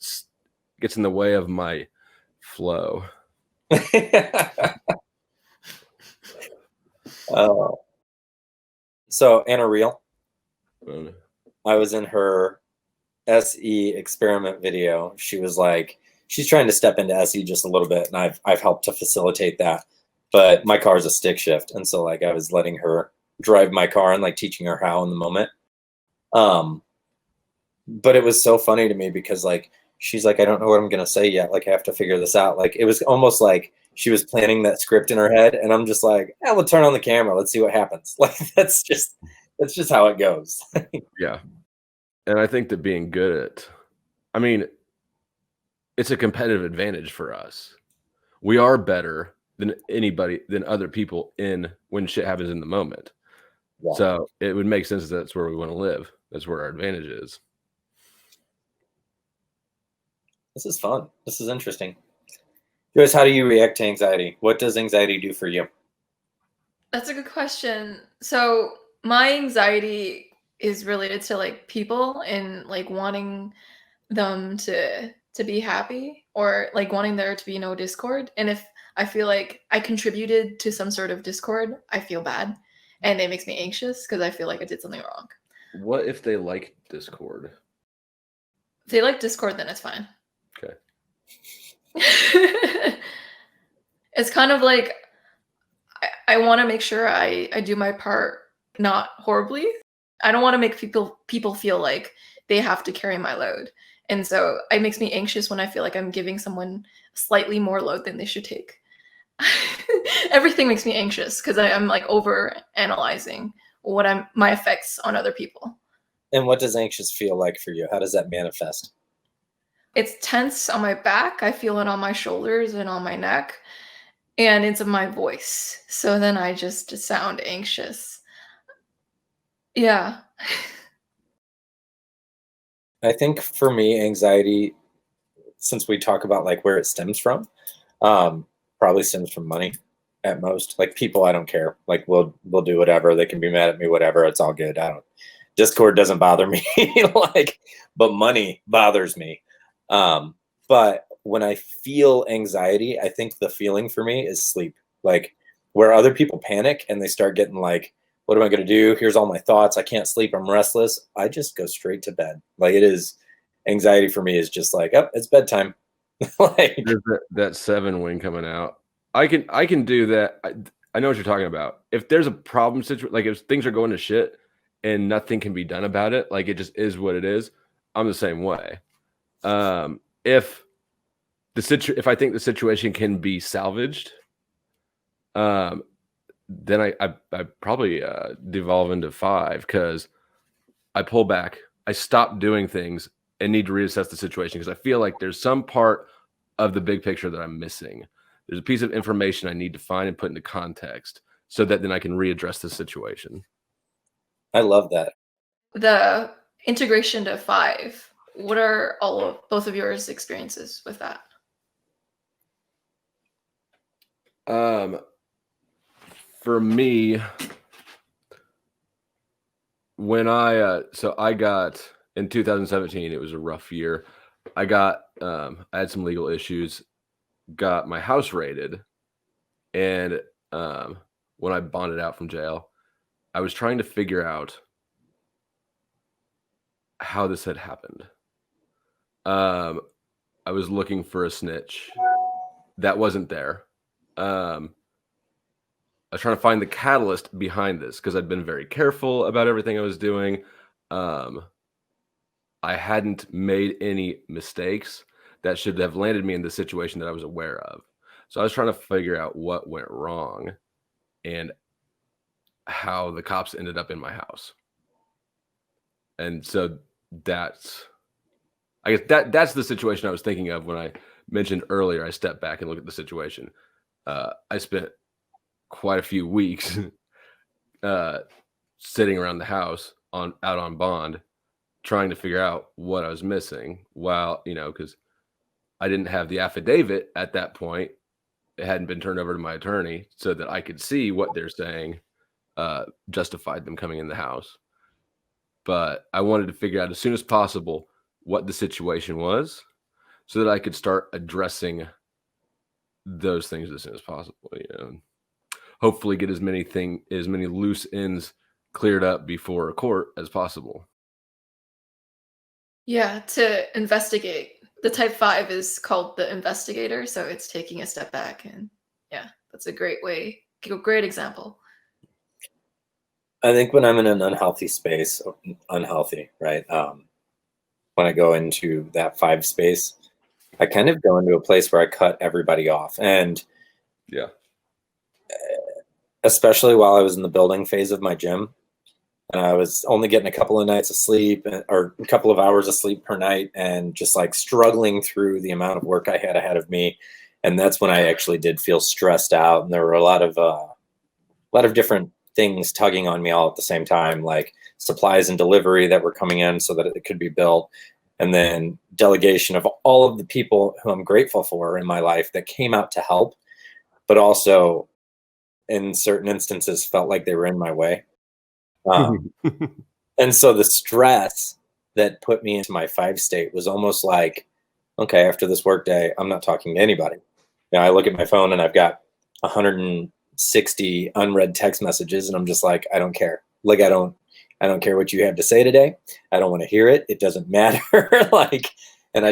gets in the way of my flow. So Anna Real, I was in her SE experiment video. She was like, she's trying to step into SE just a little bit, and I've helped to facilitate that. But my car is a stick shift, and so like I was letting her drive my car and like teaching her how in the moment. But it was so funny to me because like she's like, I don't know what I'm gonna say yet. Like I have to figure this out. Like it was almost like she was planning that script in her head, and I'm just like, yeah, we'll turn on the camera. Let's see what happens. Like that's just how it goes. Yeah. And I think that being good at, I mean, it's a competitive advantage for us. We are better than other people when shit happens in the moment. Yeah. So it would make sense that that's where we want to live. That's where our advantage is. This is fun. This is interesting. Joyce, how do you react to anxiety? What does anxiety do for you? That's a good question. So my anxiety is related to like people and like wanting them to be happy or like wanting there to be no discord. And if I feel like I contributed to some sort of discord, I feel bad, and it makes me anxious because I feel like I did something wrong. What if they like discord? If they like discord, then it's fine. Okay. It's kind of like I want to make sure I do my part not horribly. I don't want to make people feel like they have to carry my load. And so it makes me anxious when I feel like I'm giving someone slightly more load than they should take. Everything makes me anxious because I'm like over analyzing my effects on other people. And what does anxious feel like for you? How does that manifest? It's tense on my back. I feel it on my shoulders and on my neck. And it's in my voice. So then I just sound anxious. Yeah. I think for me, anxiety, since we talk about like where it stems from, probably stems from money at most. Like people, I don't care. Like we'll do whatever. They can be mad at me, whatever. It's all good. Discord doesn't bother me. But money bothers me. But when I feel anxiety, I think the feeling for me is sleep. Like where other people panic and they start getting like, what am I going to do? Here's all my thoughts. I can't sleep. I'm restless. I just go straight to bed. Like it is anxiety for me is just like, oh, it's bedtime. Like there's that 7 wing coming out. I can do that. I know what you're talking about. If there's a problem situation, like if things are going to shit and nothing can be done about it, like it just is what it is, I'm the same way. If I think the situation can be salvaged, then I probably devolve into 5, because I pull back, I stop doing things and need to reassess the situation, because I feel like there's some part of the big picture that I'm missing. There's a piece of information I need to find and put into context so that then I can readdress the situation. I love that. The integration to 5. What are both of yours experiences with that? For me, when I got in 2017, it was a rough year. I had some legal issues, got my house raided, and when I bonded out from jail, I was trying to figure out how this had happened. I was looking for a snitch that wasn't there. I was trying to find the catalyst behind this, because I'd been very careful about everything I was doing. I hadn't made any mistakes that should have landed me in the situation that I was aware of. So I was trying to figure out what went wrong and how the cops ended up in my house. And so that's the situation I was thinking of when I mentioned earlier I stepped back and looked at the situation. I spent quite a few weeks sitting around the house out on bond, trying to figure out what I was missing, while, because I didn't have the affidavit at that point. It hadn't been turned over to my attorney so that I could see what they're saying justified them coming in the house. But I wanted to figure out as soon as possible what the situation was so that I could start addressing those things as soon as possible, hopefully get as many loose ends cleared up before a court as possible. Yeah, to investigate. The type 5 is called the investigator, so it's taking a step back, and yeah, that's a great example. I think when I'm in an unhealthy space, right? When I go into that 5 space, I kind of go into a place where I cut everybody off. And yeah, especially while I was in the building phase of my gym, and I was only getting a couple of nights of sleep, or a couple of hours of sleep per night, and just like struggling through the amount of work I had ahead of me. And that's when I actually did feel stressed out. And there were a lot of different things tugging on me all at the same time, like supplies and delivery that were coming in so that it could be built. And then delegation of all of the people who I'm grateful for in my life that came out to help, but also in certain instances felt like they were in my way. And so the stress that put me into my 5 state was almost like, okay, after this work day, I'm not talking to anybody. I look at my phone and I've got 160 unread text messages, and I'm just like, I don't care. Like, I don't care what you have to say today. I don't want to hear it. It doesn't matter. And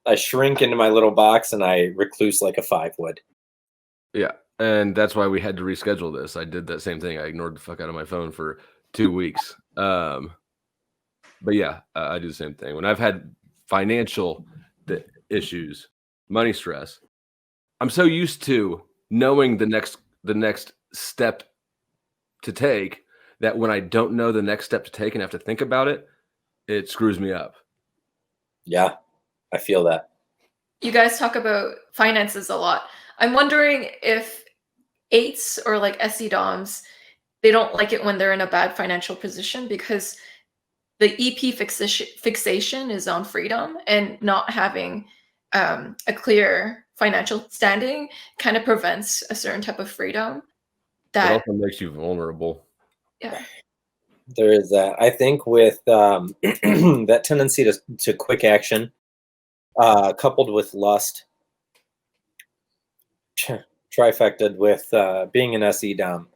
I shrink into my little box and I recluse like a 5 would. Yeah. And that's why we had to reschedule this. I did that same thing. I ignored the fuck out of my phone for 2 weeks. But yeah, I do the same thing. When I've had financial issues, money stress, I'm so used to knowing the next step to take that when I don't know the next step to take and have to think about it, it screws me up. Yeah, I feel that. You guys talk about finances a lot. I'm wondering if 8s or like SE DOMs, they don't like it when they're in a bad financial position, because the EP fixation is on freedom, and not having a clear financial standing kind of prevents a certain type of freedom. That also makes you vulnerable. Yeah. There is that. I think with that tendency to quick action, coupled with lust, trifected with being an SE Dom,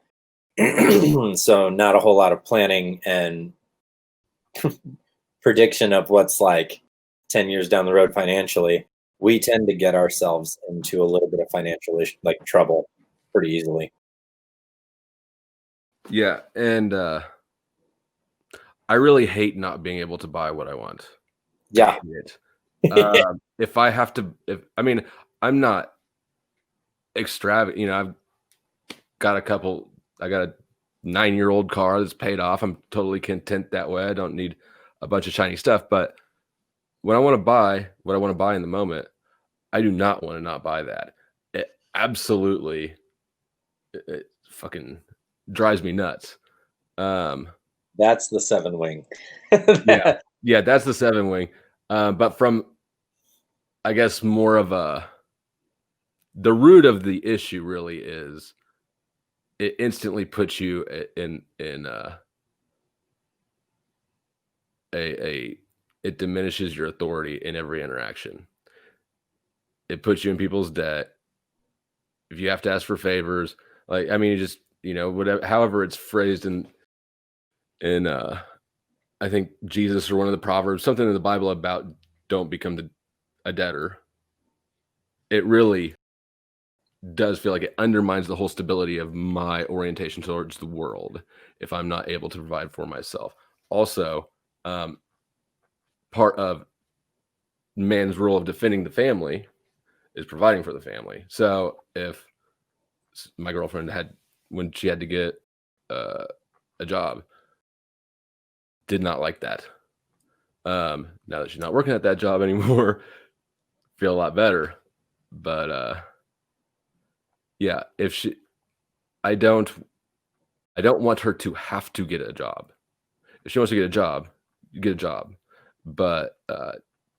so not a whole lot of planning and prediction of what's like 10 years down the road financially, we tend to get ourselves into a little bit of financial trouble pretty easily. Yeah, and I really hate not being able to buy what I want. Yeah. If I have to, I'm not extravagant. I've got I got a 9-year-old car that's paid off. I'm totally content that way. I don't need a bunch of shiny stuff. But when I want to buy what I want to buy in the moment, I do not want to not buy that. It absolutely, it fucking drives me nuts. That's the 7 wing. Yeah, that's the 7 wing. But from, I guess, more of the root of the issue really is it instantly puts you in it diminishes your authority in every interaction. It puts you in people's debt. If you have to ask for favors, whatever, however it's phrased in I think Jesus or one of the Proverbs, something in the Bible about don't become a debtor. It really does feel like it undermines the whole stability of my orientation towards the world if I'm not able to provide for myself. Also, part of man's role of defending the family is providing for the family. So if my girlfriend when she had to get a job, did not like that. Now that she's not working at that job anymore, feel a lot better. But yeah, I don't want her to have to get a job. If she wants to get a job, you get a job. But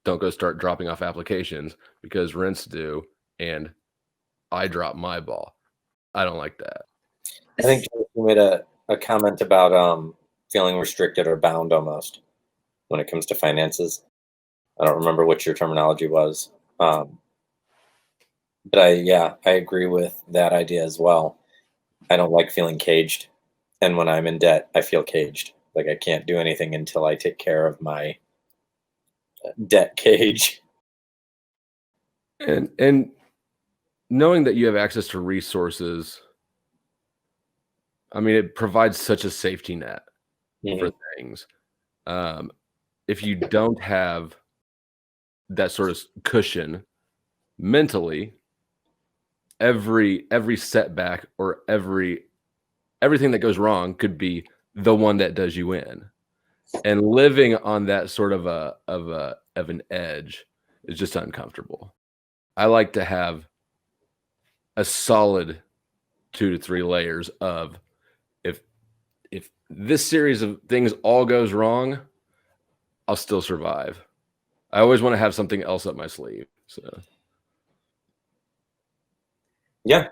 don't go start dropping off applications because rent's due and I drop my ball. I don't like that. I think you made a comment about feeling restricted or bound almost when it comes to finances. I don't remember what your terminology was. But I agree with that idea as well. I don't like feeling caged. And when I'm in debt, I feel caged. Like I can't do anything until I take care of my debt cage. And knowing that you have access to resources, it provides such a safety net for things. If you don't have that sort of cushion mentally, every setback or everything that goes wrong could be the one that does you in. And living on that sort of an edge is just uncomfortable. I like to have a solid 2 to 3 layers of if this series of things all goes wrong, I'll still survive. I always want to have something else up my sleeve. So yeah,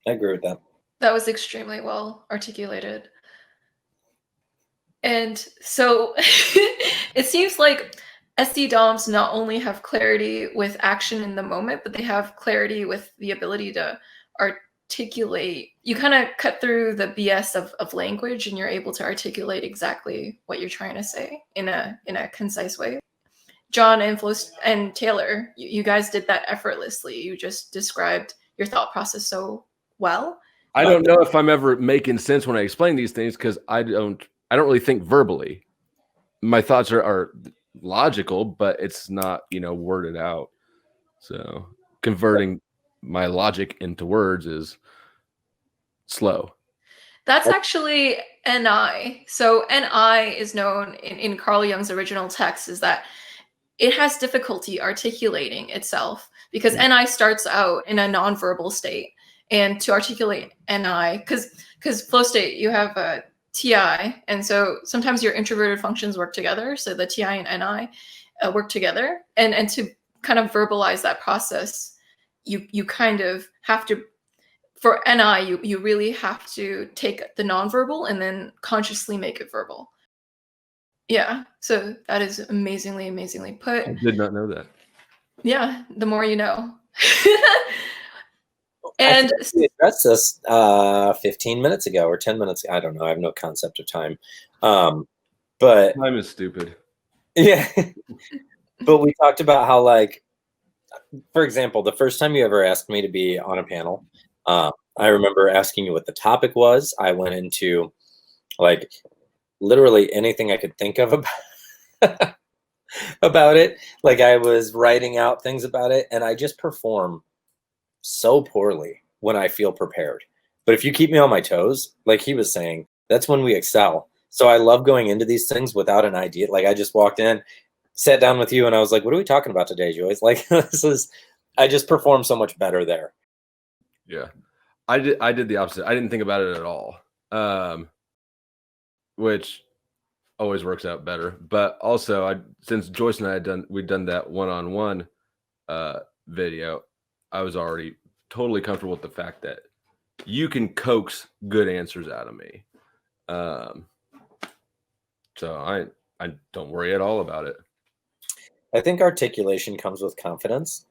I agree with that. That was extremely well articulated. And so it seems like SD DOMs not only have clarity with action in the moment, but they have clarity with the ability to articulate. You kind of cut through the BS of language and you're able to articulate exactly what you're trying to say in a concise way. John and Taylor, you guys did that effortlessly. You just described your thought process so well. I don't know if I'm ever making sense when I explain these things because I don't really think verbally. My thoughts are logical, but it's not, worded out. So converting my logic into words is slow. That's actually NI. So NI is known in Carl Jung's original text is that it has difficulty articulating itself because NI starts out in a nonverbal state. And to articulate NI, because flow state, you have a TI. And so sometimes your introverted functions work together. So the TI and NI work together. And to kind of verbalize that process, you kind of have to, for NI, you really have to take the nonverbal and then consciously make it verbal. Yeah, so that is amazingly, amazingly put. I did not know that. Yeah, the more you know. And we addressed this 15 minutes ago or 10 minutes. I don't know. I have no concept of time. But time is stupid. Yeah. But we talked about how, like, for example, the first time you ever asked me to be on a panel, I remember asking you what the topic was. I went into, like, literally anything I could think of about, about it. Like I was writing out things about it, and I just perform so poorly when I feel prepared. But if you keep me on my toes, like he was saying, that's when we excel. So I love going into these things without an idea. Like I just walked in, sat down with you, and I was like, what are we talking about today, Joyce? Like I just perform so much better there. Yeah. I did the opposite. I didn't think about it at all. Which always works out better. But also since Joyce and I we'd done that one-on-one video, I was already totally comfortable with the fact that you can coax good answers out of me. So I don't worry at all about it. I think articulation comes with confidence.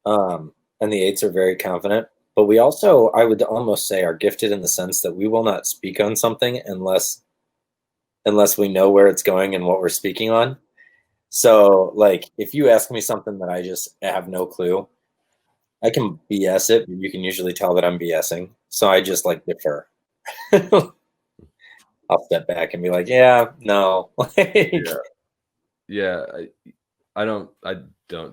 And the 8s are very confident. But we also, I would almost say, are gifted in the sense that we will not speak on something unless we know where it's going and what we're speaking on. So, like, if you ask me something that I just have no clue, I can BS it, but you can usually tell that I'm BSing. So I just, like, defer. I'll step back and be like, yeah, no. Yeah. I don't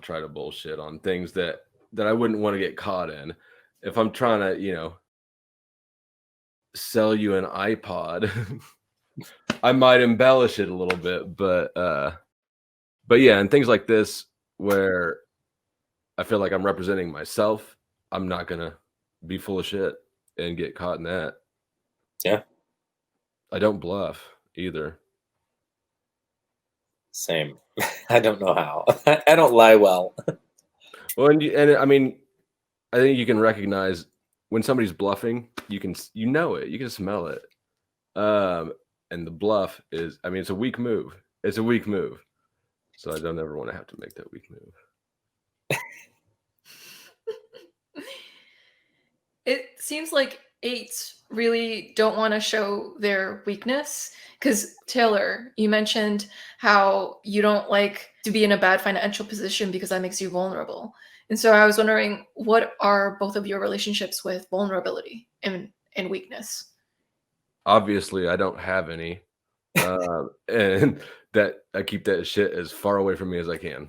try to bullshit on things that I wouldn't want to get caught in. If I'm trying to, sell you an iPod, I might embellish it a little bit, but yeah, and things like this where I feel like I'm representing myself, I'm not gonna be full of shit and get caught in that. Yeah. I don't bluff either. Same. I don't know how. I don't lie well. Well, and I mean, I think you can recognize when somebody's bluffing. You know it. You can smell it. And the bluff is, I mean, it's a weak move. It's a weak move. So I don't ever want to have to make that weak move. It seems like 8s really don't want to show their weakness. Because Taylor, you mentioned how you don't like to be in a bad financial position because that makes you vulnerable. And so I was wondering, what are both of your relationships with vulnerability and weakness? Obviously, I don't have any. And that I keep that shit as far away from me as I can.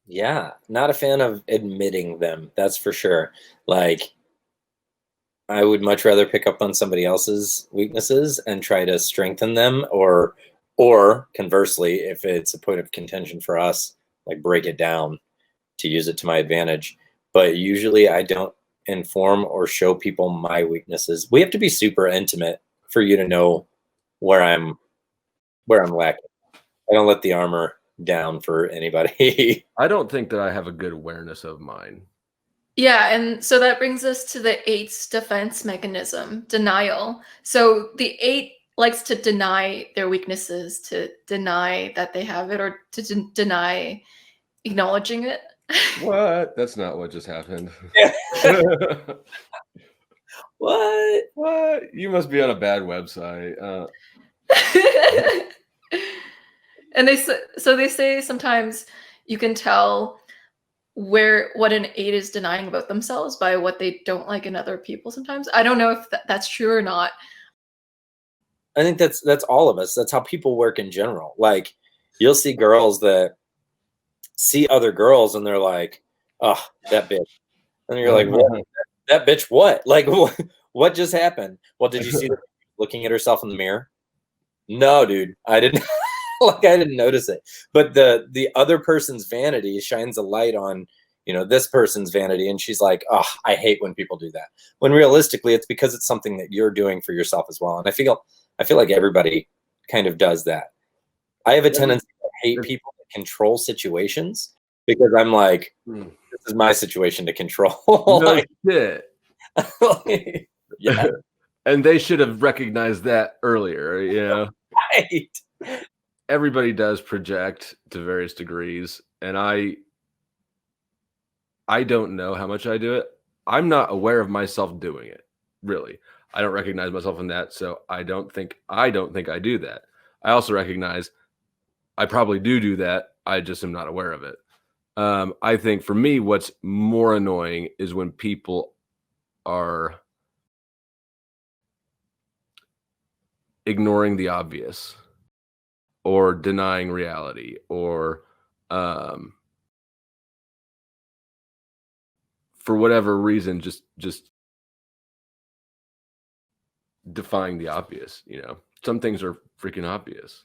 Yeah, not a fan of admitting them. That's for sure. Like, I would much rather pick up on somebody else's weaknesses and try to strengthen them, or conversely, if it's a point of contention for us, like break it down to use it to my advantage. But usually I don't inform or show people my weaknesses. We have to be super intimate for you to know where I'm lacking. I don't let the armor down for anybody. I don't think that I have a good awareness of mine. Yeah, and so that brings us to the 8's defense mechanism, denial. So the 8 likes to deny their weaknesses, to deny that they have it, or to deny acknowledging it. What? That's not what just happened. What? You must be on a bad website. And they say sometimes you can tell what an 8 is denying about themselves by what they don't like in other people. Sometimes I don't know if that's true or not. I think that's all of us. That's how people work in general. Like, you'll see girls that see other girls and they're like, oh, that bitch. And you're like, what? That bitch what? Like, what just happened? Well, did you see her looking at herself in the mirror? No, dude, I didn't. Like, I didn't notice it. But the other person's vanity shines a light on, this person's vanity, and she's like, oh, I hate when people do that. When realistically, it's because it's something that you're doing for yourself as well. And I feel like everybody kind of does that. I have a tendency to hate people that control situations, because I'm like, this is my situation to control. No shit. Yeah. And they should have recognized that earlier, Right. Everybody does project to various degrees, and I don't know how much I do it. I'm not aware of myself doing it, really. I don't recognize myself in that, so I don't think I do that. I also recognize I probably do that. I just am not aware of it. I think for me, what's more annoying is when people are ignoring the obvious or denying reality or for whatever reason, just defying the obvious. Some things are freaking obvious.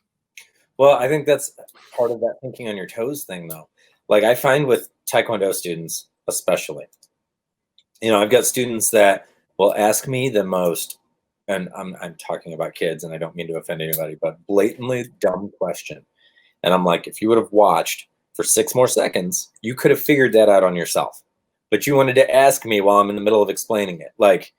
Well, I think that's part of that thinking on your toes thing, though. Like I find with Taekwondo students, especially, I've got students that will ask me the most, and I'm talking about kids, and I don't mean to offend anybody, but blatantly dumb question. And I'm like, if you would have watched for 6 more seconds, you could have figured that out on yourself. But you wanted to ask me while I'm in the middle of explaining it. Like,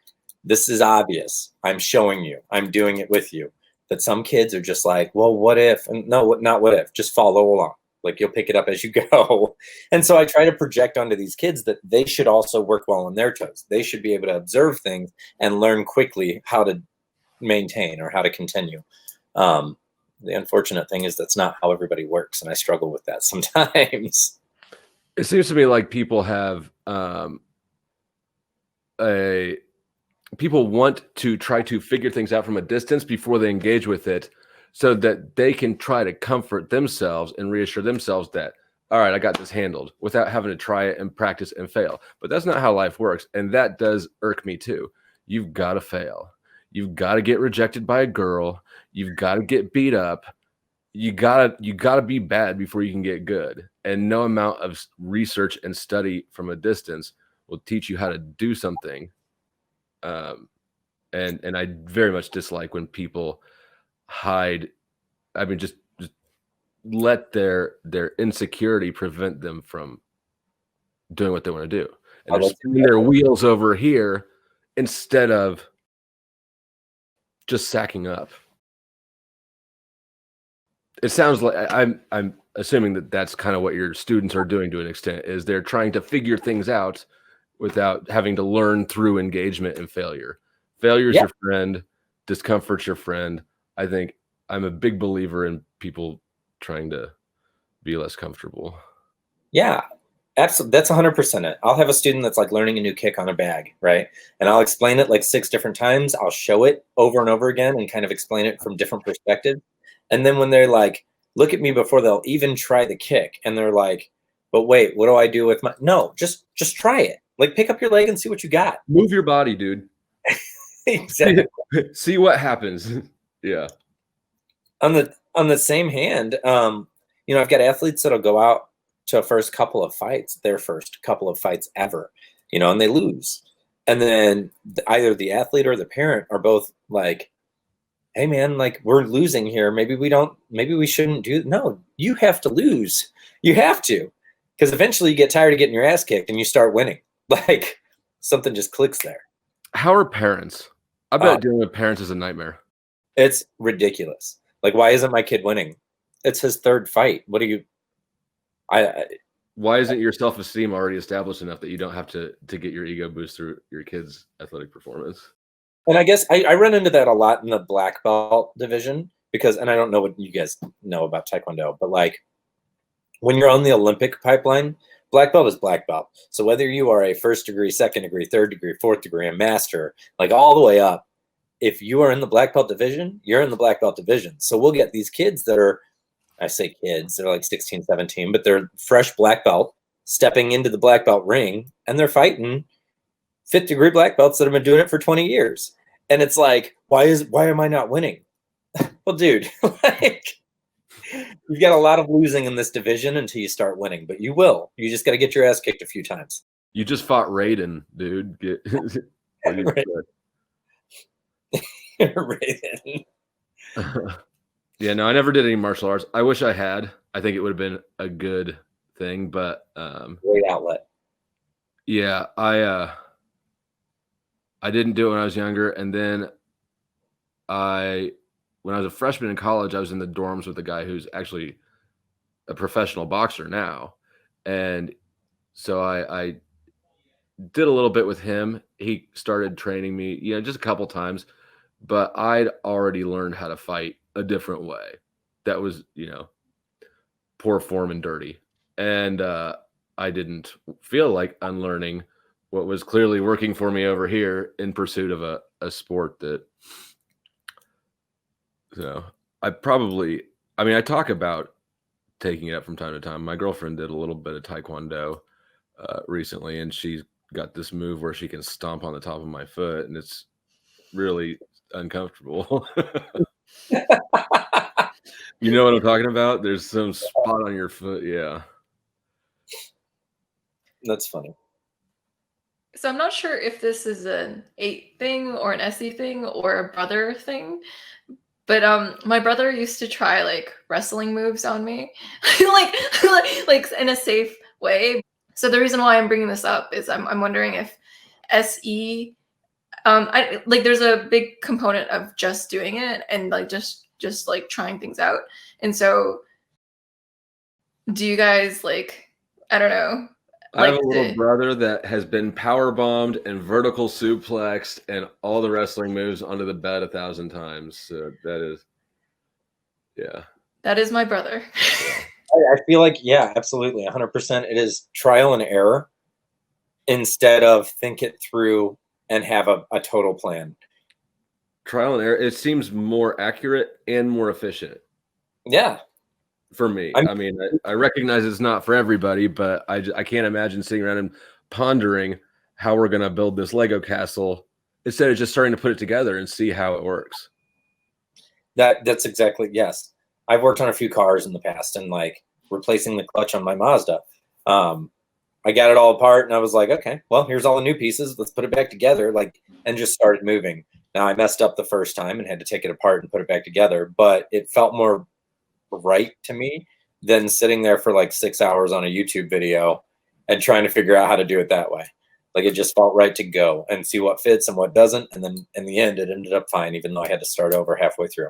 this is obvious. I'm showing you. I'm doing it with you. That some kids are just like, well, what if? And no, not what if. Just follow along. Like you'll pick it up as you go. And so I try to project onto these kids that they should also work well on their toes. They should be able to observe things and learn quickly how to maintain or how to continue. The unfortunate thing is that's not how everybody works. And I struggle with that sometimes. It seems to me like people have people want to try to figure things out from a distance before they engage with it so that they can try to comfort themselves and reassure themselves that, all right, I got this handled without having to try it and practice and fail. But that's not how life works. And that does irk me too. You've got to fail. You've got to get rejected by a girl. You've got to get beat up. You gotta be bad before you can get good. And no amount of research and study from a distance will teach you how to do something. And I very much dislike when people hide. I mean, just let their insecurity prevent them from doing what they want to do. And they're spinning their wheels over here instead of just sacking up. It sounds like I'm assuming that that's kind of what your students are doing to an extent, is they're trying to figure things out without having to learn through engagement and failure. Failure is your friend. Discomfort's your friend. I think I'm a big believer in people trying to be less comfortable. Yeah, absolutely. That's 100% it. I'll have a student that's like learning a new kick on a bag, right? And I'll explain it like 6 different times. I'll show it over and over again and kind of explain it from different perspectives. And then when they're like, look at me before they'll even try the kick, and they're like, but wait, what do I do with my? No, just try it. Like pick up your leg and see what you got. Move your body, dude. Exactly. See what happens. Yeah. On the same hand, I've got athletes that'll go out to their first couple of fights ever, and they lose. And then either the athlete or the parent are both like, hey man, like we're losing here. Maybe we shouldn't do. No, you have to lose. You have to, because eventually you get tired of getting your ass kicked and you start winning. Like something just clicks there. How are parents? I bet dealing with parents is a nightmare. It's ridiculous. Like, why isn't my kid winning? It's his 3rd fight. What do you? Why isn't your self-esteem already established enough that you don't have to get your ego boost through your kid's athletic performance? And I guess I run into that a lot in the black belt division and I don't know what you guys know about Taekwondo, but like when you're on the Olympic pipeline, black belt is black belt. So whether you are a 1st degree, 2nd degree, 3rd degree, 4th degree, a master, like all the way up, if you are in the black belt division, you're in the black belt division. So we'll get these kids that are, I say kids, they're like 16, 17, but they're fresh black belt stepping into the black belt ring, and they're fighting 5th degree black belts that have been doing it for 20 years. And it's like, why am I not winning? Well, dude, like you've got a lot of losing in this division until you start winning, but you will. You just got to get your ass kicked a few times. You just fought Raiden, dude. Raiden. Yeah, no, I never did any martial arts. I wish I had. I think it would have been a good thing, but great outlet. Yeah, I didn't do it when I was younger, and then when I was a freshman in college, I was in the dorms with a guy who's actually a professional boxer now, and so I did a little bit with him. He started training me, just a couple times, but I'd already learned how to fight a different way. That was, poor form and dirty. And I didn't feel like unlearning what was clearly working for me over here in pursuit of a sport that, so I talk about taking it up from time to time. My girlfriend did a little bit of Taekwondo recently, and she's got this move where she can stomp on the top of my foot, and it's really uncomfortable. You know what I'm talking about? There's some spot on your foot. Yeah. That's funny. So I'm not sure if this is an 8 thing or an SE thing or a brother thing, but my brother used to try like wrestling moves on me, like in a safe way. So the reason why I'm bringing this up is I'm wondering if SE, there's a big component of just doing it and like just like trying things out. And so, do you guys like, I don't know. I have a little brother that has been power bombed and vertical suplexed and all the wrestling moves onto the bed 1,000 times. So that is, yeah. That is my brother. I feel like, yeah, absolutely. 100%. It is trial and error instead of think it through and have a total plan. Trial and error. It seems more accurate and more efficient. Yeah. For me, I recognize it's not for everybody, but I can't imagine sitting around and pondering how we're going to build this Lego castle instead of just starting to put it together and see how it works. That's exactly, yes. I've worked on a few cars in the past and like replacing the clutch on my Mazda. I got it all apart and I was like, okay, well, here's all the new pieces. Let's put it back together, and just started moving. Now I messed up the first time and had to take it apart and put it back together, but it felt more right to me than sitting there for like 6 hours on a YouTube video and trying to figure out how to do it that way. Like it just felt right to go and see what fits and what doesn't. And then in the end, it ended up fine, even though I had to start over halfway through.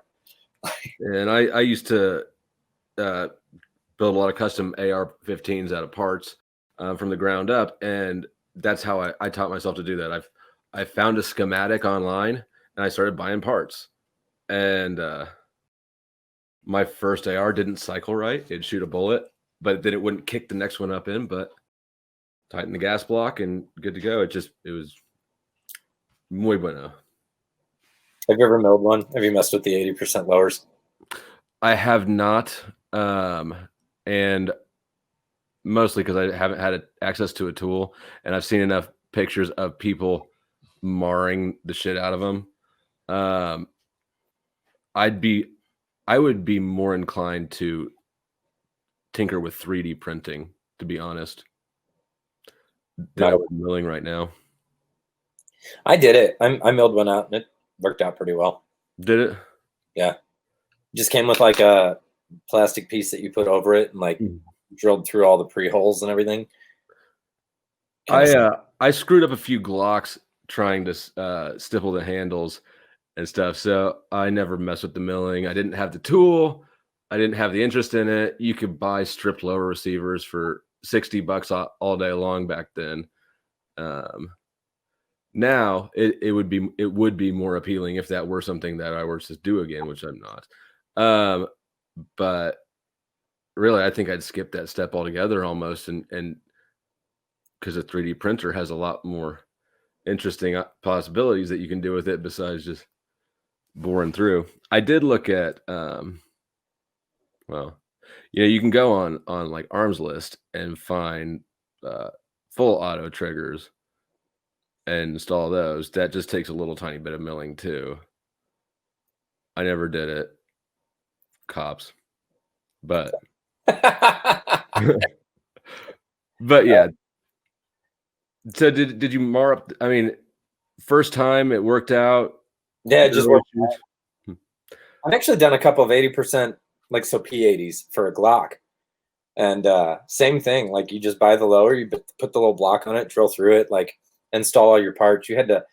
And I used to build a lot of custom AR-15s out of parts from the ground up. And that's how I taught myself to do that. I found a schematic online and I started buying parts. And my first AR didn't cycle right. It'd shoot a bullet, but then it wouldn't kick the next one up in, but tighten the gas block and good to go. It was muy bueno. Have you ever milled one? Have you messed with the 80% lowers? I have not. And mostly because I haven't had access to a tool, and I've seen enough pictures of people marring the shit out of them. I would be more inclined to tinker with 3D printing, to be honest, than I would milling right now. I did it. I milled one out and it worked out pretty well. Did it? Yeah. Just came with like a plastic piece that you put over it and like drilled through all the pre-holes and everything. I screwed up a few Glocks trying to stipple the handles and stuff. So I never messed with the milling. I didn't have the tool. I didn't have the interest in it. You could buy stripped lower receivers for $60 all day long back then. Now it would be more appealing if that were something that I were to do again, which I'm not. But really, I think I'd skip that step altogether almost, and because a 3D printer has a lot more interesting possibilities that you can do with it besides just boring through. I did look at, you can go on like Arms List and find full auto triggers and install those. That just takes a little tiny bit of milling too. I never did it. Cops. But but yeah. So did you mar up? I mean, first time it worked out. Yeah, it just worked out. I've actually done a couple of 80%, like so P80s for a Glock. And same thing, like you just buy the lower, you put the little block on it, drill through it, like install all your parts. You had to,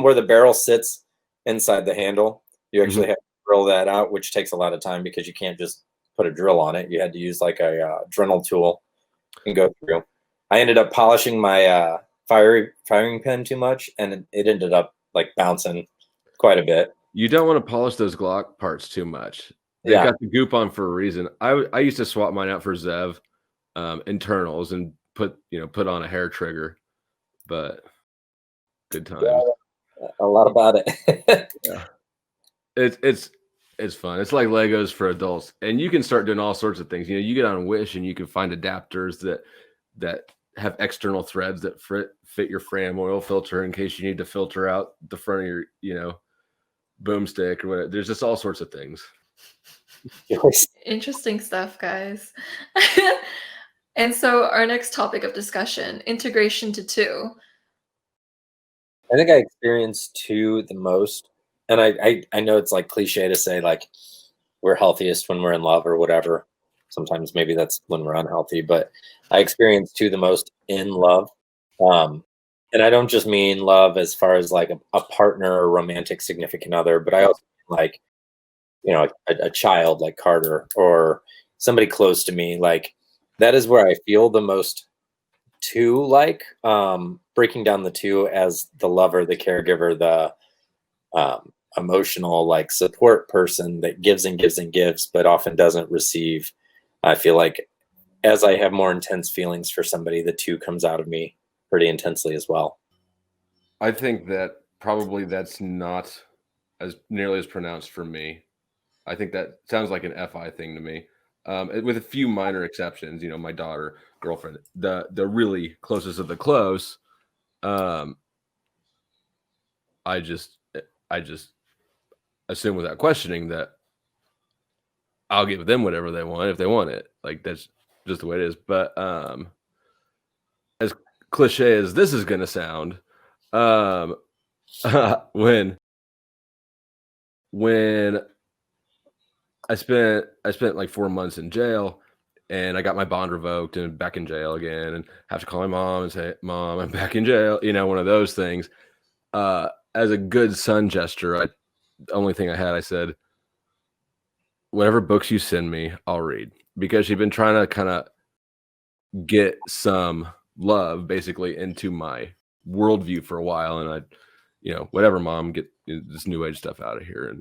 where the barrel sits inside the handle, you actually have to drill that out, which takes a lot of time because you can't just put a drill on it. You had to use like a Dremel tool and go through. I ended up polishing my firing pin too much, and it ended up like bouncing quite a bit. You don't want to polish those Glock parts too much. They've got the goop on for a reason. I used to swap mine out for Zev internals and put on a hair trigger, but good times. Yeah, a lot about it. Yeah. It's fun. It's like Legos for adults, and you can start doing all sorts of things. You get on Wish and you can find adapters that have external threads that fit your Fram oil filter in case you need to filter out the front of your boomstick or whatever. There's just all sorts of things. Interesting stuff, guys. And so our next topic of discussion, integration to 2. I think I experience 2 the most. And I know it's like cliche to say like we're healthiest when we're in love or whatever. Sometimes maybe that's when we're unhealthy, but I experience 2 the most in love. And I don't just mean love as far as like a partner or romantic significant other, but I also mean like, a child like Carter or somebody close to me. Like that is where I feel the most 2 like, breaking down the 2 as the lover, the caregiver, the emotional like support person that gives and gives and gives, but often doesn't receive. I feel like as I have more intense feelings for somebody, the 2 comes out of me pretty intensely as well. I think that probably that's not as nearly as pronounced for me. I think that sounds like an FI thing to me, with a few minor exceptions. My daughter, girlfriend, the really closest of the close. I just assume without questioning that I'll give them whatever they want if they want it. Like that's just the way it is. But as cliche as this is going to sound, when I spent like 4 months in jail, and I got my bond revoked and back in jail again, and have to call my mom and say, "Mom, I'm back in jail." One of those things. As a good son gesture, the only thing I said, whatever books you send me, I'll read, because she'd been trying to kind of get some love basically into my worldview for a while. And whatever, Mom, get this new age stuff out of here.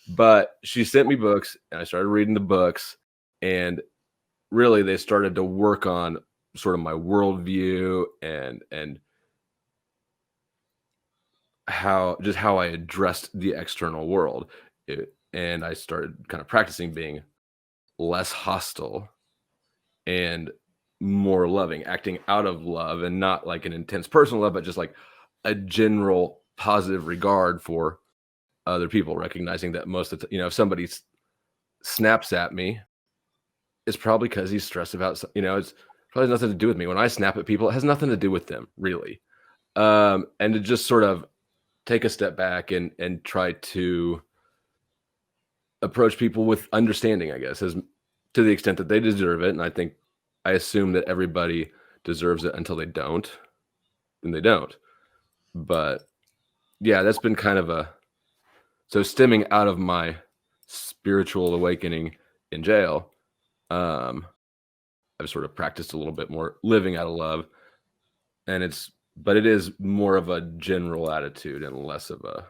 But she sent me books and I started reading the books, and really they started to work on sort of my worldview and how I addressed the external world. And I started kind of practicing being less hostile and more loving, acting out of love, and not like an intense personal love, but just like a general positive regard for other people, recognizing that most of the if somebody snaps at me, it's probably because he's stressed about, it's probably nothing to do with me. When I snap at people, it has nothing to do with them, really. And to just sort of take a step back and try to approach people with understanding, I guess, as to the extent that they deserve it. And I assume that everybody deserves it until they don't, and they don't. But yeah, that's been kind of so stemming out of my spiritual awakening in jail, I've sort of practiced a little bit more living out of love, and it is more of a general attitude and less of a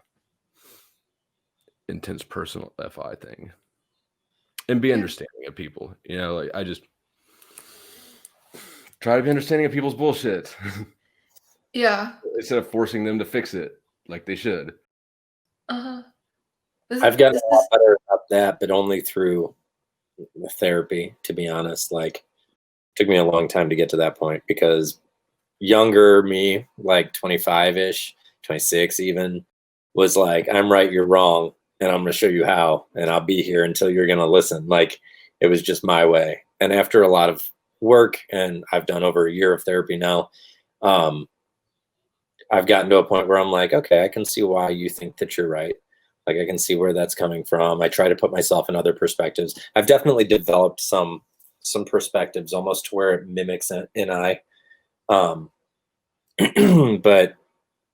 intense personal FI thing. And be understanding of people, like I just try to be understanding of people's bullshit. Yeah. Instead of forcing them to fix it like they should. I've gotten a lot better about that, but only through therapy, to be honest. Like, it took me a long time to get to that point, because younger me, like 25-ish, 26 even, was like, I'm right, you're wrong, and I'm going to show you how, and I'll be here until you're going to listen. Like, it was just my way. And after a lot of work, and I've done over a year of therapy now, I've gotten to a point where I'm like, okay, I can see why you think that you're right. Like, I can see where that's coming from. I try to put myself in other perspectives. I've definitely developed some perspectives almost to where it mimics an I. But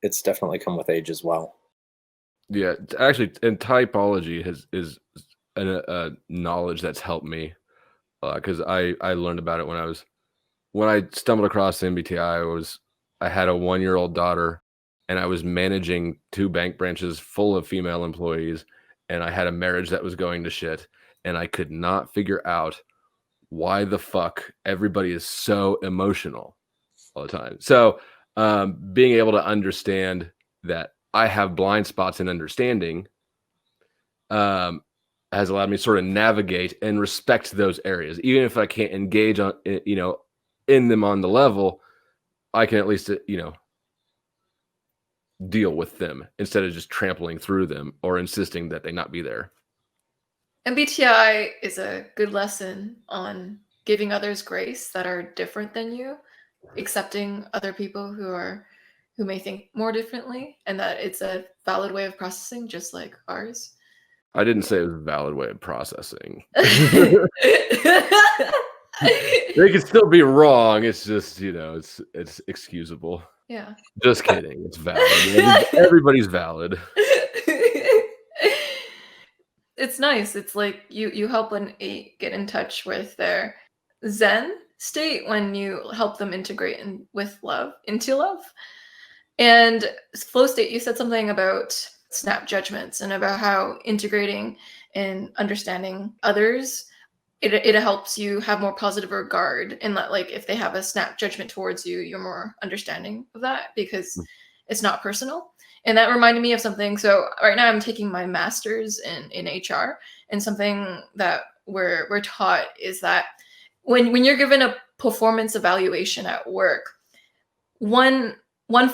it's definitely come with age as well. Yeah, actually, and typology is a knowledge that's helped me, because I learned about it when I stumbled across MBTI. I had a 1-year-old daughter, and I was managing 2 bank branches full of female employees, and I had a marriage that was going to shit, and I could not figure out why the fuck everybody is so emotional. all the time. So being able to understand that I have blind spots in understanding has allowed me to sort of navigate and respect those areas. Even if I can't engage on, in them on the level, I can at least, deal with them instead of just trampling through them or insisting that they not be there. MBTI is a good lesson on giving others grace that are different than you, accepting other people who may think more differently, and that it's a valid way of processing, just like ours. I didn't say it was a valid way of processing. They can still be wrong. It's just, it's excusable. Yeah. Just kidding. It's valid. Everybody's valid. It's nice. It's like you help an 8 get in touch with their Zen state when you help them integrate into love. And flow state, you said something about snap judgments and about how integrating and understanding others, it helps you have more positive regard, and that, like, if they have a snap judgment towards you, you're more understanding of that because it's not personal. And that reminded me of something. So right now I'm taking my master's in HR, and something that we're taught is that when you're given a performance evaluation at work, one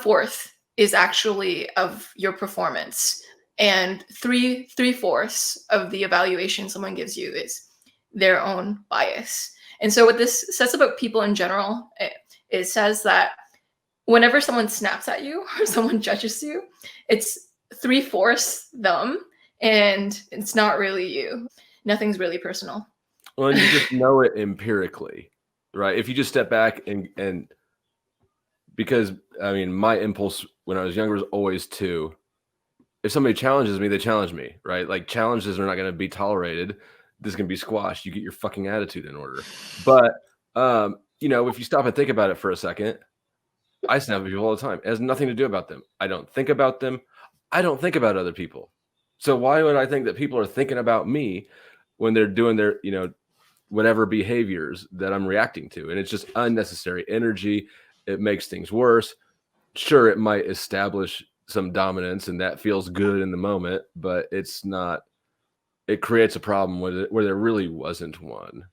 fourth is actually of your performance, and three fourths of the evaluation someone gives you is their own bias. And so what this says about people in general, it says that whenever someone snaps at you or someone judges you, it's 3/4 them, and it's not really you. Nothing's really personal. Well, and you just know it empirically, right? If you just step back and because, I mean, my impulse when I was younger was always to, if somebody challenges me, they challenge me, right? Like, challenges are not going to be tolerated. This is going to be squashed. You get your fucking attitude in order. But, if you stop and think about it for a second, I snap at people all the time. It has nothing to do about them. I don't think about them. I don't think about other people. So why would I think that people are thinking about me when they're doing their, whatever behaviors that I'm reacting to? And it's just unnecessary energy. It makes things worse. Sure, it might establish some dominance, and that feels good in the moment, but it's not. It creates a problem where there really wasn't one.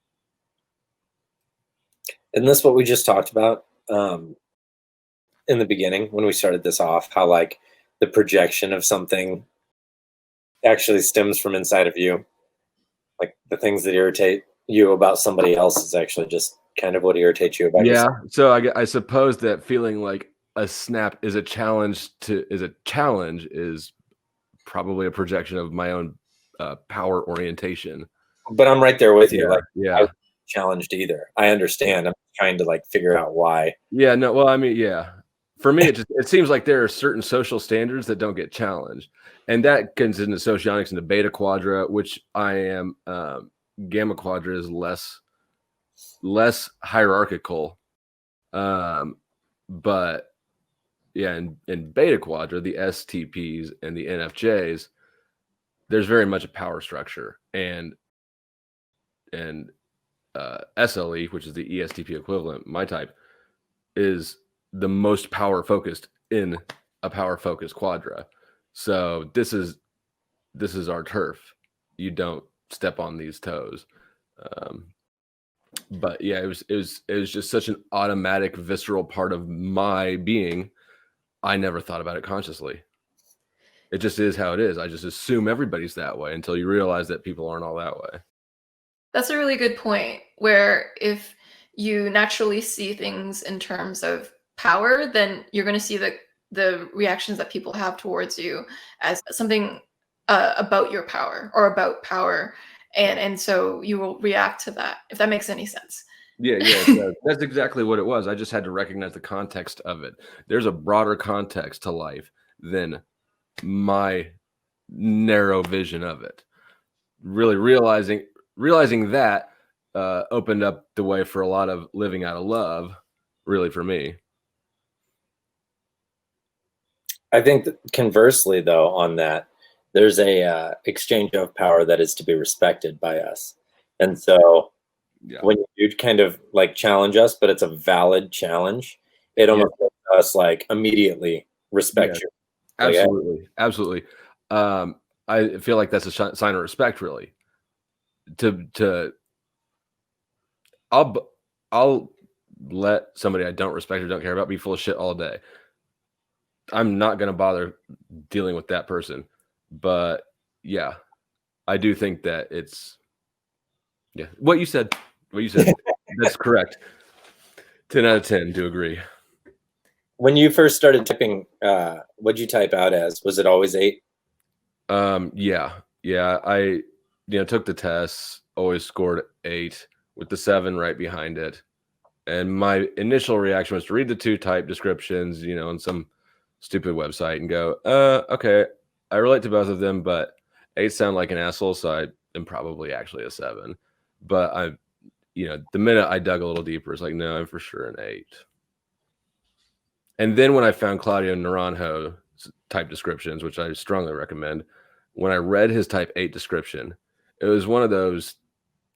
Isn't this what we just talked about in the beginning when we started this off? How, like, the projection of something actually stems from inside of you. Like, the things that irritate you about somebody else is actually just kind of what irritates you about yourself. So I suppose that feeling like a snap is a challenge is probably a projection of my own power orientation. But I'm right there with you. Yeah. I wasn't challenged either. I understand. I'm trying to, like, figure out why. Yeah, no, well, I mean, yeah. For me, it seems like there are certain social standards that don't get challenged. And that gets into socionics and the beta quadra, which I am. Gamma quadra is less hierarchical. But yeah, in beta quadra, the STPs and the NFJs, there's very much a power structure. And SLE, which is the ESTP equivalent, my type, is the most power focused in a power focused quadra. So this is our turf. You don't step on these toes. But yeah, it was just such an automatic, visceral part of my being. I never thought about it consciously. It just is how it is. I just assume everybody's that way until you realize that people aren't all that way. That's a really good point, where if you naturally see things in terms of power, then you're going to see the reactions that people have towards you as something about your power or about power. And so you will react to that, if that makes any sense. Yeah, that's exactly what it was. I just had to recognize the context of it. There's a broader context to life than my narrow vision of it. Really realizing that opened up the way for a lot of living out of love, really, for me. I think that conversely, though, on that, there's a exchange of power that is to be respected by us. And so when you kind of, like, challenge us, but it's a valid challenge, it almost makes us like immediately respect you. Like, Absolutely. I feel like that's a sign of respect, really. I'll let somebody I don't respect or don't care about be full of shit all day. I'm not going to bother dealing with that person. But yeah, I do think that it's, what you said, that's correct. 10 out of 10, do agree. When you first started typing, what'd you type out as? Was it always 8? Yeah. I took the tests, always scored 8 with the 7 right behind it. And my initial reaction was to read the 2 type descriptions, on some stupid website and go, okay, I relate to both of them, but 8 sound like an asshole, so I am probably actually a 7. But the minute I dug a little deeper, it's like, no, I'm for sure an 8. And then when I found Claudio Naranjo type descriptions, which I strongly recommend, when I read his type 8 description, it was one of those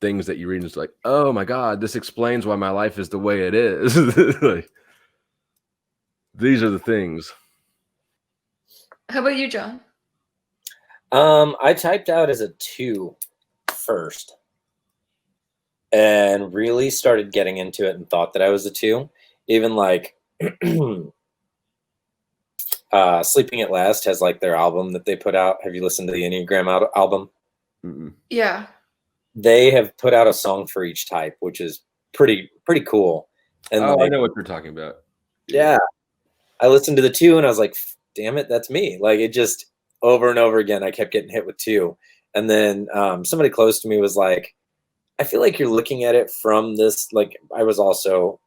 things that you read and it's like, oh my God, this explains why my life is the way it is. Like, these are the things. How about you, John? I typed out as a 2 first and really started getting into it and thought that I was a 2. Even like Sleeping at Last has like their album that they put out. Have you listened to the Enneagram album? Mm-mm. Yeah. They have put out a song for each type, which is pretty cool. And I know what you're talking about. Yeah. I listened to the 2 and I was like, damn it, that's me. Like, it just over and over again, I kept getting hit with 2. And then somebody close to me was like, I feel like you're looking at it from this, like, I was also,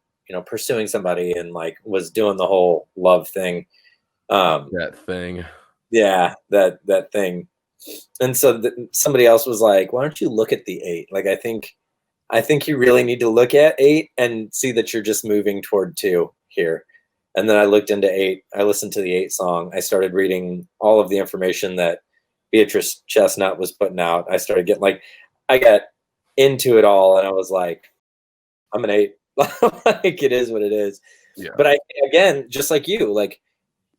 pursuing somebody and like was doing the whole love thing. That thing. Yeah, that thing. And so somebody else was like, why don't you look at the 8? Like, I think you really need to look at 8 and see that you're just moving toward 2 here. And then I looked into 8. I listened to the 8 song. I started reading all of the information that Beatrice Chestnut was putting out. I started getting I got into it all and I was like, I'm an 8. Like, it is what it is. Yeah. But again, just like you, like,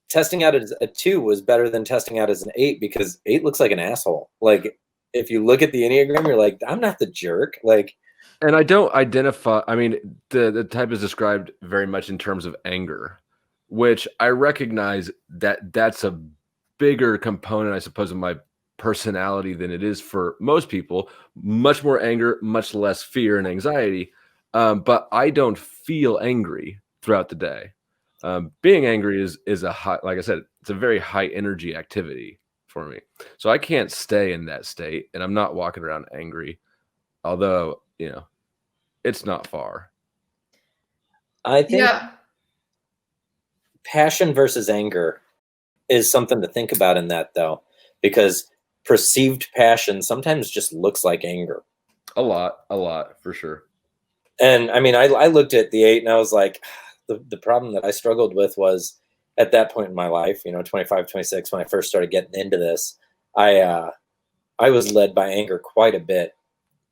testing out as a 2 was better than testing out as an 8 because 8 looks like an asshole. Like, if you look at the Enneagram, you're like, I'm not the jerk. Like, and I don't identify. I mean, the type is described very much in terms of anger, which I recognize that's a bigger component, I suppose, of my personality than it is for most people. Much more anger, much less fear and anxiety. But I don't feel angry throughout the day. Being angry is a high, like I said, it's a very high energy activity for me. So I can't stay in that state, and I'm not walking around angry, although, it's not far. I think passion versus anger is something to think about in that, though, because perceived passion sometimes just looks like anger. A lot for sure. And I mean, I looked at the 8 and I was like, the problem that I struggled with was at that point in my life, 25, 26, when I first started getting into this, I was led by anger quite a bit.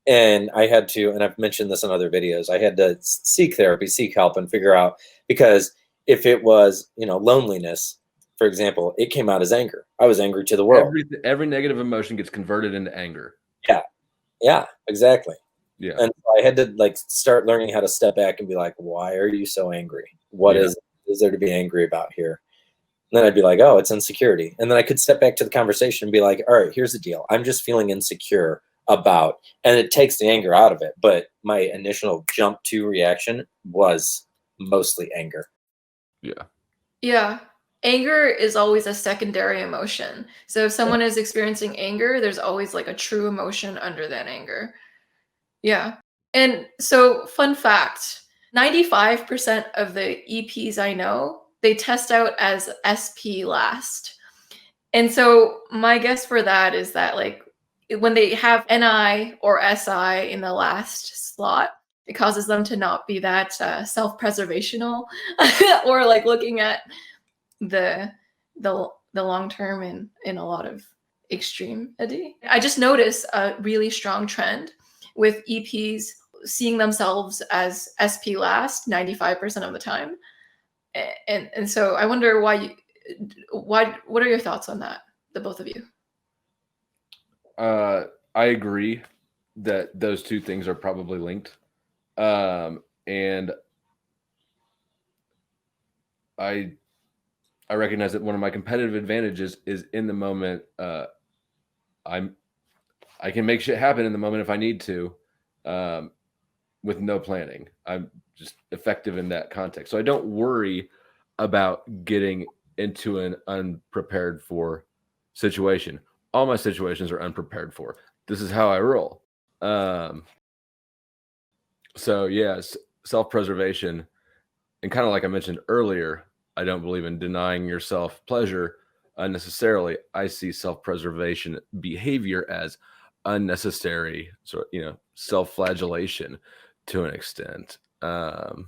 And I had to, and I've mentioned this in other videos, I had to seek therapy, seek help, and figure out, because if it was, loneliness, for example, it came out as anger. I was angry to the world. Every negative emotion gets converted into anger. Yeah, exactly. Yeah. And so I had to start learning how to step back and be like, why are you so angry? What is there to be angry about here? And then I'd be like, oh, it's insecurity. And then I could step back to the conversation and be like, all right, here's the deal. I'm just feeling insecure about, and it takes the anger out of it. But my initial jump to reaction was mostly anger. Yeah. Anger is always a secondary emotion. So if someone is experiencing anger, there's always like a true emotion under that anger. Yeah. And so, fun fact, 95% of the EPs I know, they test out as SP last. And so my guess for that is that when they have NI or SI in the last slot, it causes them to not be that self-preservational or looking at the long term in a lot of extremity. I just noticed a really strong trend with EPs seeing themselves as SP last 95% of the time. And so I wonder what are your thoughts on that, the both of you? I agree that those two things are probably linked. And I recognize that one of my competitive advantages is in the moment. I can make shit happen in the moment if I need to, with no planning. I'm just effective in that context. So I don't worry about getting into an unprepared for situation. All my situations are unprepared for. This is how I roll. So yes, self-preservation, and kind of like I mentioned earlier, I don't believe in denying yourself pleasure unnecessarily. I see self-preservation behavior as unnecessary, self-flagellation to an extent. I'm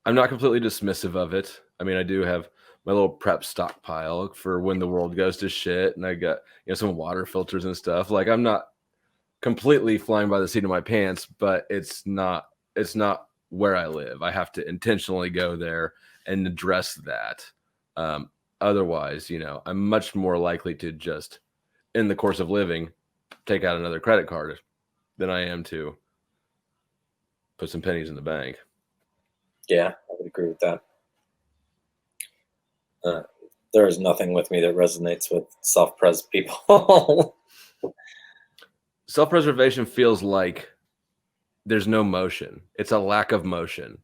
not completely dismissive of it. I mean, I do have my little prep stockpile for when the world goes to shit, and I got some water filters and stuff. Like, I'm not completely flying by the seat of my pants, but it's not where I live. I have to intentionally go there and address that. Otherwise, I'm much more likely to just, in the course of living, take out another credit card than I am to put some pennies in the bank. Yeah, I would agree with that. There is nothing with me that resonates with self-pres people. Self-preservation feels like there's no motion. It's a lack of motion.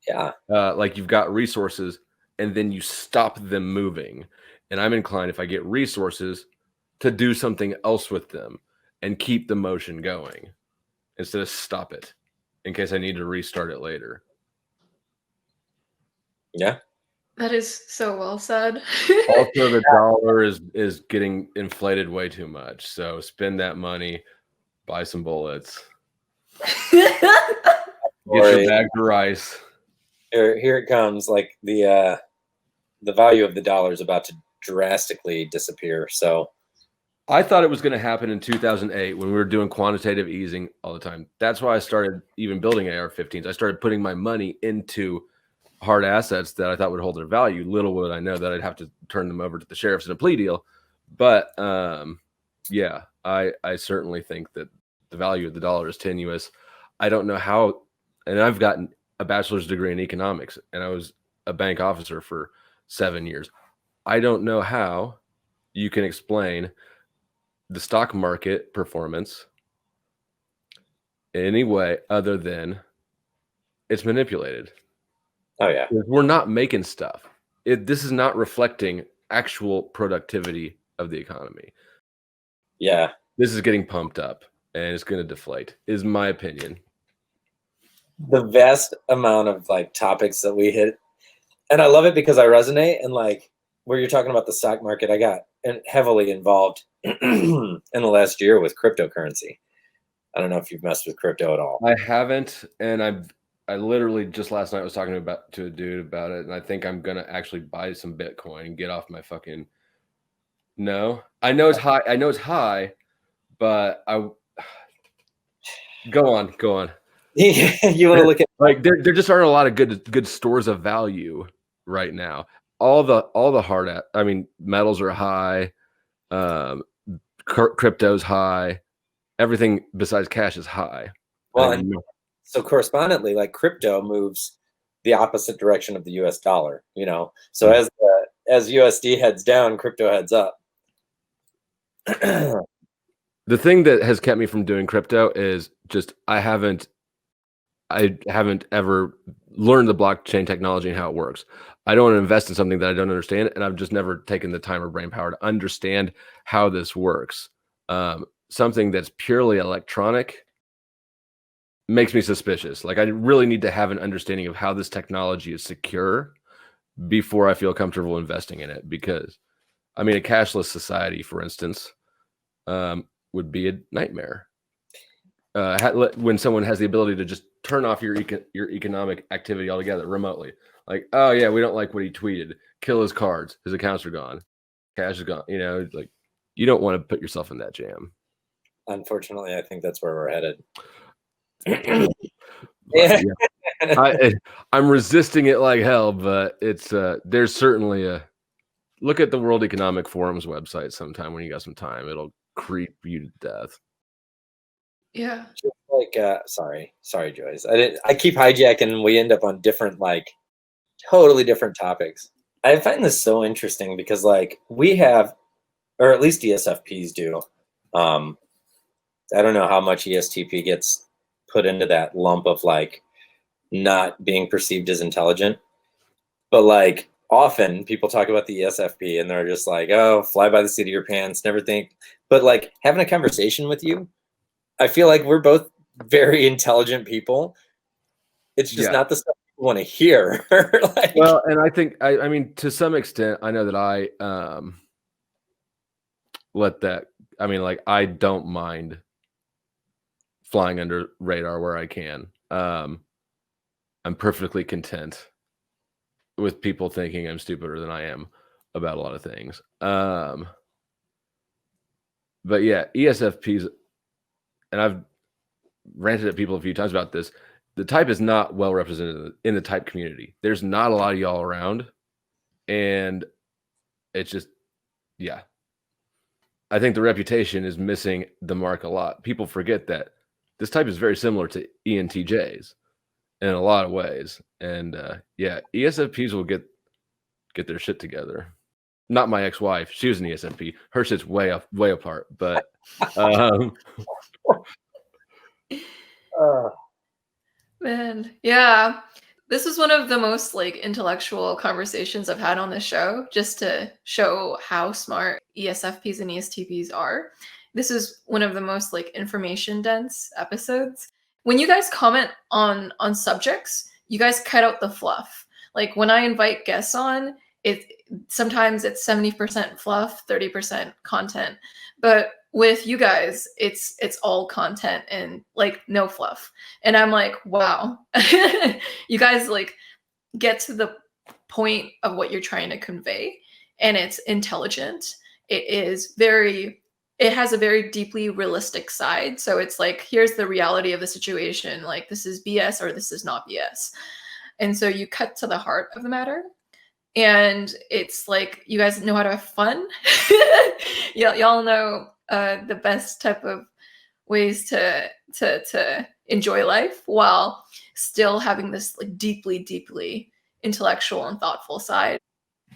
Yeah. Like you've got resources and then you stop them moving. And I'm inclined, if I get resources, to do something else with them and keep the motion going instead of stop it in case I need to restart it later. Yeah. That is so well said. Also, the dollar is getting inflated way too much. So spend that money, buy some bullets. Get your bag of rice. Here it comes. Like the value of the dollar is about to drastically disappear. So I thought it was going to happen in 2008 when we were doing quantitative easing all the time. That's why I started even building AR-15s. I started putting my money into hard assets that I thought would hold their value. Little would I know that I'd have to turn them over to the sheriffs in a plea deal. But yeah, I certainly think that the value of the dollar is tenuous. I don't know how, and I've gotten a bachelor's degree in economics, and I was a bank officer for 7 years. I don't know how you can explain the stock market performance in any way other than it's manipulated. Oh yeah, we're not making stuff. This is not reflecting actual productivity of the economy. Yeah, this is getting pumped up and it's going to deflate, is my opinion. The vast amount of like topics that we hit, and I love it because I resonate. And like where you're talking about the stock market, I got heavily involved in the last year with cryptocurrency. I don't know if you've messed with crypto at all. I haven't, and I literally just last night was talking to a dude about it, and I think I'm gonna actually buy some Bitcoin and get off my fucking. No, I know it's high. I know it's high, but go on. You want to look at like there just aren't a lot of good stores of value right now. All the hard metals are high, crypto's high, everything besides cash is high. Well, so correspondently, like crypto moves the opposite direction of the US dollar, So as USD heads down, crypto heads up. The thing that has kept me from doing crypto is just I haven't ever learned the blockchain technology and how it works. I don't want to invest in something that I don't understand, and I've just never taken the time or brain power to understand how this works. Something that's purely electronic makes me suspicious. Like I really need to have an understanding of how this technology is secure before I feel comfortable investing in it. Because, a cashless society, for instance, would be a nightmare. When someone has the ability to just turn off your economic activity altogether remotely. Like, oh yeah, we don't like what he tweeted. Kill his cards. His accounts are gone. Cash is gone. Like you don't want to put yourself in that jam. Unfortunately, I think that's where we're headed. Yeah. I'm resisting it like hell, but it's there's certainly a look at the World Economic Forum's website sometime when you got some time. It'll creep you to death. Yeah. Just like sorry, Joyce. I keep hijacking and we end up on different, like, totally different topics. I find this so interesting because, like, we have, or at least ESFPs do. I don't know how much ESTP gets put into that lump of, like, not being perceived as intelligent, but, like, often people talk about the ESFP and they're just like, oh, fly by the seat of your pants, never think. But, like, having a conversation with you, I feel like we're both very intelligent people. It's just not the stuff people want to hear. Like, well, and I think I mean, to some extent, I know that I let that. I mean, like, I don't mind flying under radar where I can. I'm perfectly content with people thinking I'm stupider than I am about a lot of things. But yeah, ESFPs, and I've ranted at people a few times about this. The type is not well represented in the type community. There's not a lot of y'all around, and it's just, yeah. I think the reputation is missing the mark a lot. People forget that this type is very similar to ENTJs in a lot of ways, and yeah, ESFPs will get their shit together. Not my ex-wife; she was an ESFP. Her shit's way apart, but. Man, yeah. This was one of the most, like, intellectual conversations I've had on this show, just to show how smart ESFPs and ESTPs are. This is one of the most, like, information dense episodes. When you guys comment on subjects, you guys cut out the fluff. Like, when I invite guests on, sometimes it's 70% fluff, 30% content. But with you guys, it's all content and, like, no fluff. And I'm like, wow. You guys, like, get to the point of what you're trying to convey, and it's intelligent. It has a very deeply realistic side. So it's like, here's the reality of the situation. Like, this is BS or this is not BS. And so you cut to the heart of the matter. And it's like, you guys know how to have fun. Y'all know the best type of ways to enjoy life while still having this, like, deeply intellectual and thoughtful side.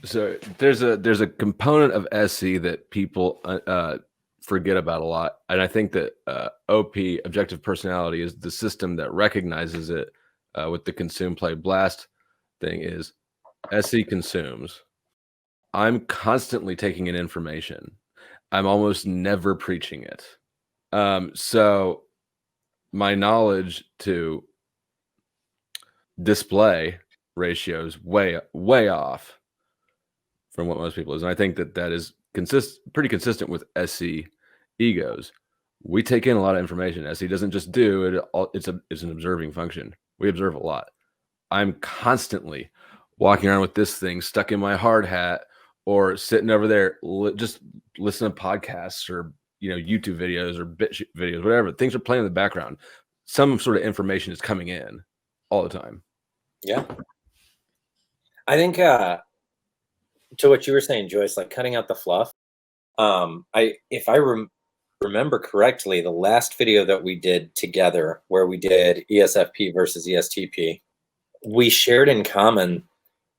So there's a component of SC that people forget about a lot, and I think that OP, objective personality, is the system that recognizes it with the consume, play, blast thing. Is SC consumes. I'm constantly taking in information. I'm almost never preaching it. So my knowledge to display ratios way off from what most people is. And I think that is pretty consistent with SC egos. We take in a lot of information. SC doesn't just do it. It's an observing function. We observe a lot. I'm constantly walking around with this thing stuck in my hard hat, or sitting over there just listening to podcasts or YouTube videos or videos, whatever. Things are playing in the background. Some sort of information is coming in all the time. Yeah. I think to what you were saying, Joyce, like cutting out the fluff. If I remember correctly, the last video that we did together, where we did ESFP versus ESTP, we shared in common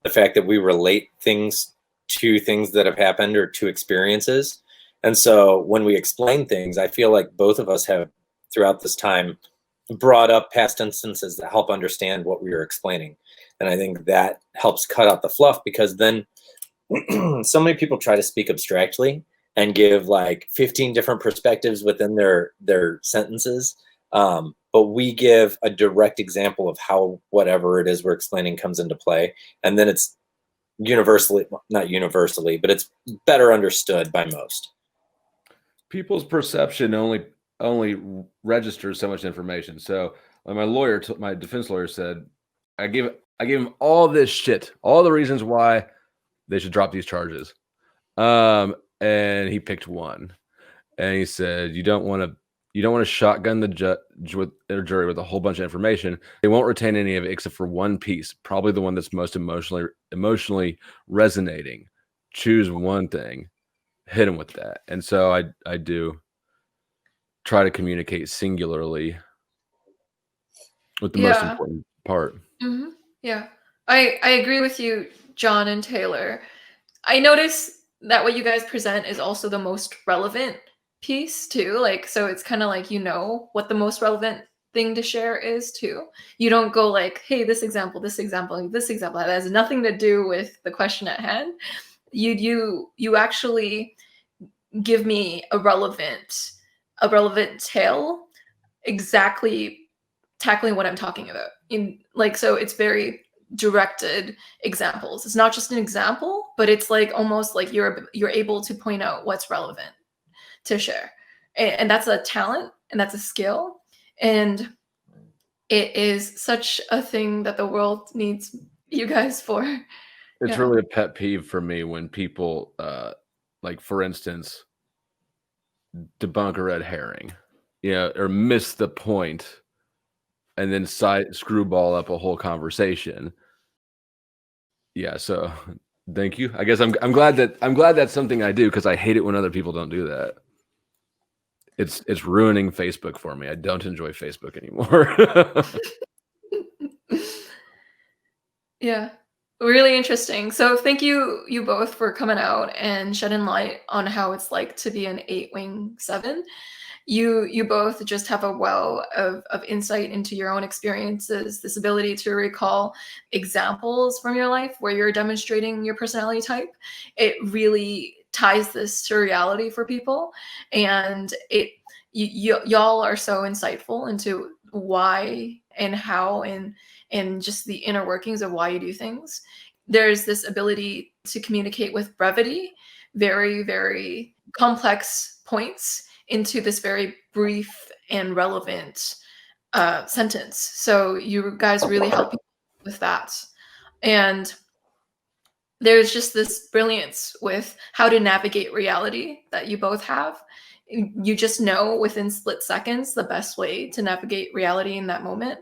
the fact that we relate things to things that have happened or to experiences. And so when we explain things, I feel like both of us have, throughout this time, brought up past instances that help understand what we were explaining. And I think that helps cut out the fluff, because then so many people try to speak abstractly and give like 15 different perspectives within their sentences. But we give a direct example of how whatever it is we're explaining comes into play. And then it's not universally, but it's better understood by most. People's perception only registers so much information. So my defense lawyer said, I gave him all this shit, all the reasons why they should drop these charges. And he picked one. And he said, you don't want to You don't want to shotgun the judge with or jury with a whole bunch of information. They won't retain any of it except for one piece, probably the one that's most emotionally resonating. Choose one thing, hit them with that. And so I do try to communicate singularly with the most important part. Mm-hmm. Yeah, I agree with you, John and Taylor. I notice that what you guys present is also the most relevant piece too. Like, so it's kind of like, you know, what the most relevant thing to share is too. You don't go like, hey, this example, this example, this example, that has nothing to do with the question at hand. You actually give me a relevant tale, exactly tackling what I'm talking about. In like, so it's very directed examples. It's not just an example, but it's like almost like you're able to point out what's relevant to share. And that's a talent and that's a skill. And it is such a thing that the world needs you guys for. It's really a pet peeve for me when people, like, for instance, debunk a red herring, or miss the point, and then screwball up a whole conversation. Yeah, so thank you. I guess I'm glad that's something I do, because I hate it when other people don't do that. It's ruining Facebook for me. I don't enjoy Facebook anymore. Yeah. Really interesting. So thank you both for coming out and shedding light on how it's like to be an 8w7. You both just have a well of insight into your own experiences, this ability to recall examples from your life where you're demonstrating your personality type. It really ties this to reality for people, and y'all are so insightful into why and how and just the inner workings of why you do things. There's this ability to communicate with brevity, very, very complex points into this very brief and relevant sentence. So you guys really help with that. And there's just this brilliance with how to navigate reality that you both have. You just know within split seconds the best way to navigate reality in that moment.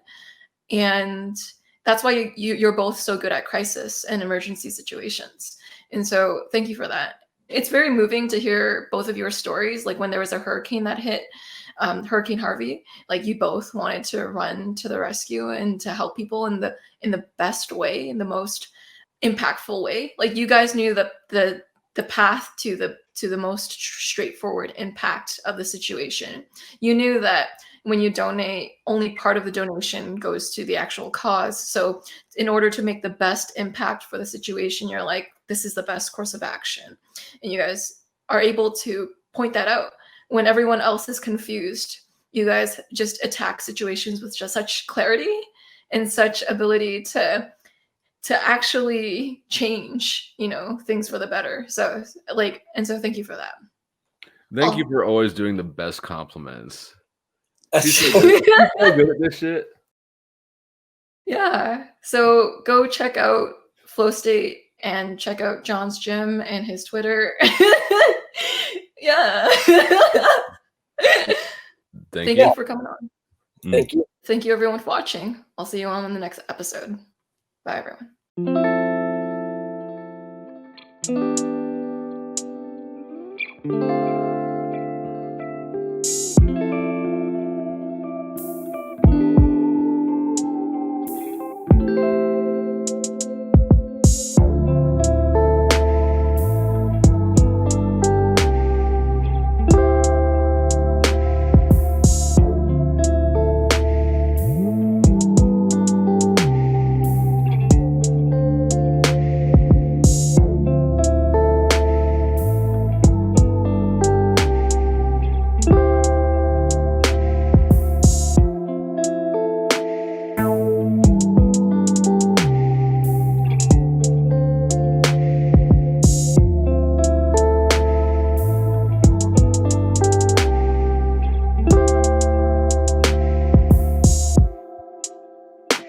And that's why you're both so good at crisis and emergency situations. And so thank you for that. It's very moving to hear both of your stories. Like when there was a hurricane that hit, Hurricane Harvey, like you both wanted to run to the rescue and to help people in the best way, in the most impactful way. Like you guys knew the path to the most straightforward impact of the situation. You knew that when you donate, only part of the donation goes to the actual cause. So in order to make the best impact for the situation, you're like, this is the best course of action. And you guys are able to point that out. When everyone else is confused, you guys just attack situations with just such clarity and such ability to actually change, things for the better. So thank you for that. Thank you for always doing the best compliments. She's so good at this shit. Yeah. So go check out Flow State and check out John's gym and his Twitter. Yeah. Thank you for coming on. Thank you. Thank you everyone for watching. I'll see you all in the next episode. Bye everyone.